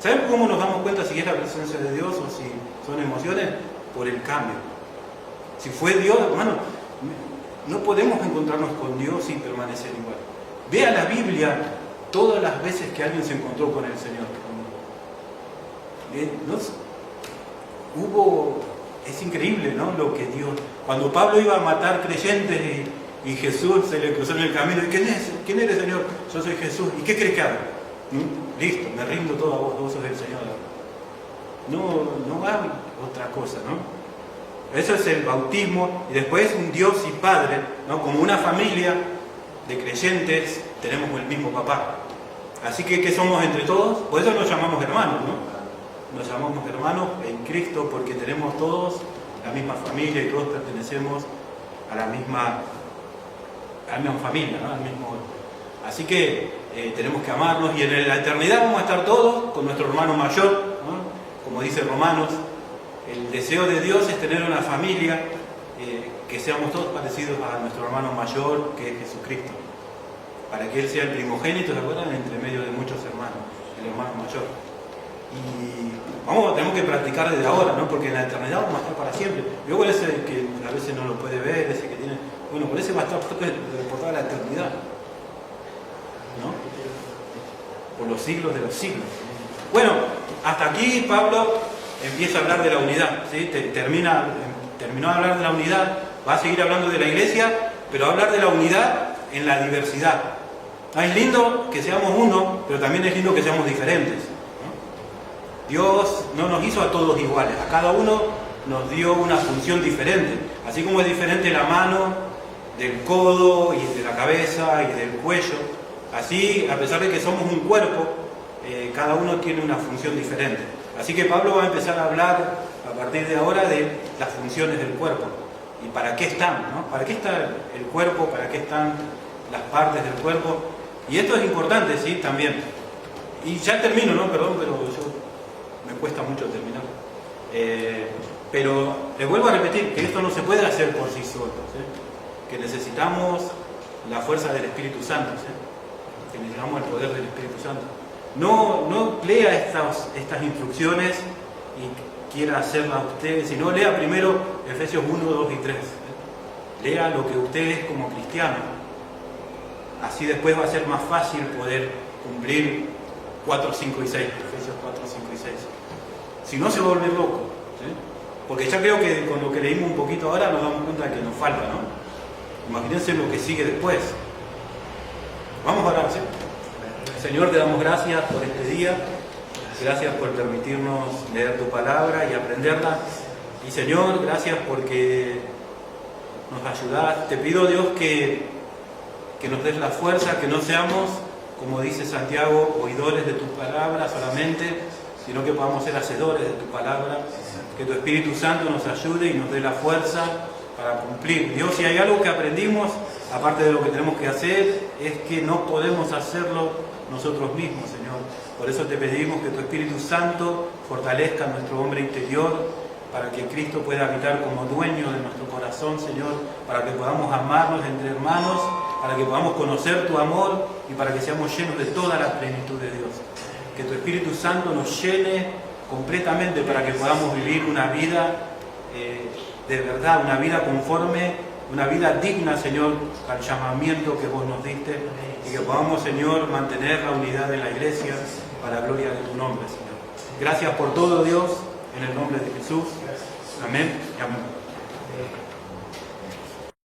¿Saben cómo nos damos cuenta si es la presencia de Dios o si son emociones? Por el cambio. Si fue Dios, hermano, no podemos encontrarnos con Dios y permanecer igual. Vea la Biblia todas las veces que alguien se encontró con el Señor. Es increíble, ¿no? Lo que Dios... Cuando Pablo iba a matar creyentes y Jesús se le cruzó en el camino, ¿y quién eres, Señor? Yo soy Jesús. ¿Y qué crees que haga? Listo, me rindo todo a vos sos el Señor. No hay otra cosa, ¿no? Eso es el bautismo, y después un Dios y Padre, ¿no? Como una familia de creyentes, tenemos el mismo papá. Así que, ¿qué somos entre todos? Por eso nos llamamos hermanos, ¿no? Nos llamamos hermanos en Cristo porque tenemos todos la misma familia y todos pertenecemos a la misma familia, ¿no? Al mismo. Así que tenemos que amarnos y en la eternidad vamos a estar todos con nuestro hermano mayor, ¿no? Como dice Romanos, el deseo de Dios es tener una familia que seamos todos parecidos a nuestro hermano mayor, que es Jesucristo, para que Él sea el primogénito, ¿se acuerdan? Entre medio de muchos hermanos, el hermano mayor. Y tenemos que practicar desde ahora, ¿no? Porque en la eternidad vamos a estar para siempre. Luego ese que a veces no lo puede ver, ese que tiene... Bueno, por ese va a estar por toda la eternidad, ¿no? Por los siglos de los siglos. Bueno, hasta aquí Pablo empieza a hablar de la unidad, ¿sí? Terminó de hablar de la unidad, va a seguir hablando de la iglesia, pero va a hablar de la unidad en la diversidad. Es lindo que seamos uno, pero también es lindo que seamos diferentes, ¿no? Dios no nos hizo a todos iguales, a cada uno nos dio una función diferente. Así como es diferente la mano del codo y de la cabeza y del cuello, así, a pesar de que somos un cuerpo, cada uno tiene una función diferente. Así que Pablo va a empezar a hablar a partir de ahora de las funciones del cuerpo y para qué están, ¿no? ¿Para qué está el cuerpo? ¿Para qué están las partes del cuerpo? Y esto es importante, sí, también. Y ya termino, ¿no? Perdón, pero me cuesta mucho terminar. Pero les vuelvo a repetir que esto no se puede hacer por sí solo, ¿sí? Que necesitamos la fuerza del Espíritu Santo, ¿sí? Que necesitamos el poder del Espíritu Santo. No lea estas instrucciones y quiera hacerlas usted, sino lea primero Efesios 1, 2 y 3. Lea lo que usted es como cristiano. Así después va a ser más fácil poder cumplir 4, 5 y 6. Efesios 4, 5 y 6. Si no, se va a volver loco, ¿sí? Porque ya creo que con lo que leímos un poquito ahora nos damos cuenta de que nos falta, ¿no? Imagínense lo que sigue después. Vamos a orar, ¿sí? Señor, te damos gracias por este día. Gracias por permitirnos leer tu palabra y aprenderla. Y Señor, gracias porque nos ayudás. Te pido, Dios, que nos des la fuerza, que no seamos, como dice Santiago, oidores de tu palabra solamente, sino que podamos ser hacedores de tu palabra. Que tu Espíritu Santo nos ayude y nos dé la fuerza para cumplir. Dios, si hay algo que aprendimos, aparte de lo que tenemos que hacer, es que no podemos hacerlo nosotros mismos, Señor. Por eso te pedimos que tu Espíritu Santo fortalezca nuestro hombre interior, para que Cristo pueda habitar como dueño de nuestro corazón, Señor, para que podamos amarnos entre hermanos, para que podamos conocer tu amor y para que seamos llenos de toda la plenitud de Dios. Que tu Espíritu Santo nos llene completamente para que podamos vivir una vida de verdad, una vida conforme, una vida digna, Señor, al llamamiento que vos nos diste, y que podamos, Señor, mantener la unidad de la iglesia para la gloria de tu nombre, Señor. Gracias por todo, Dios, en el nombre de Jesús. Amén y amén.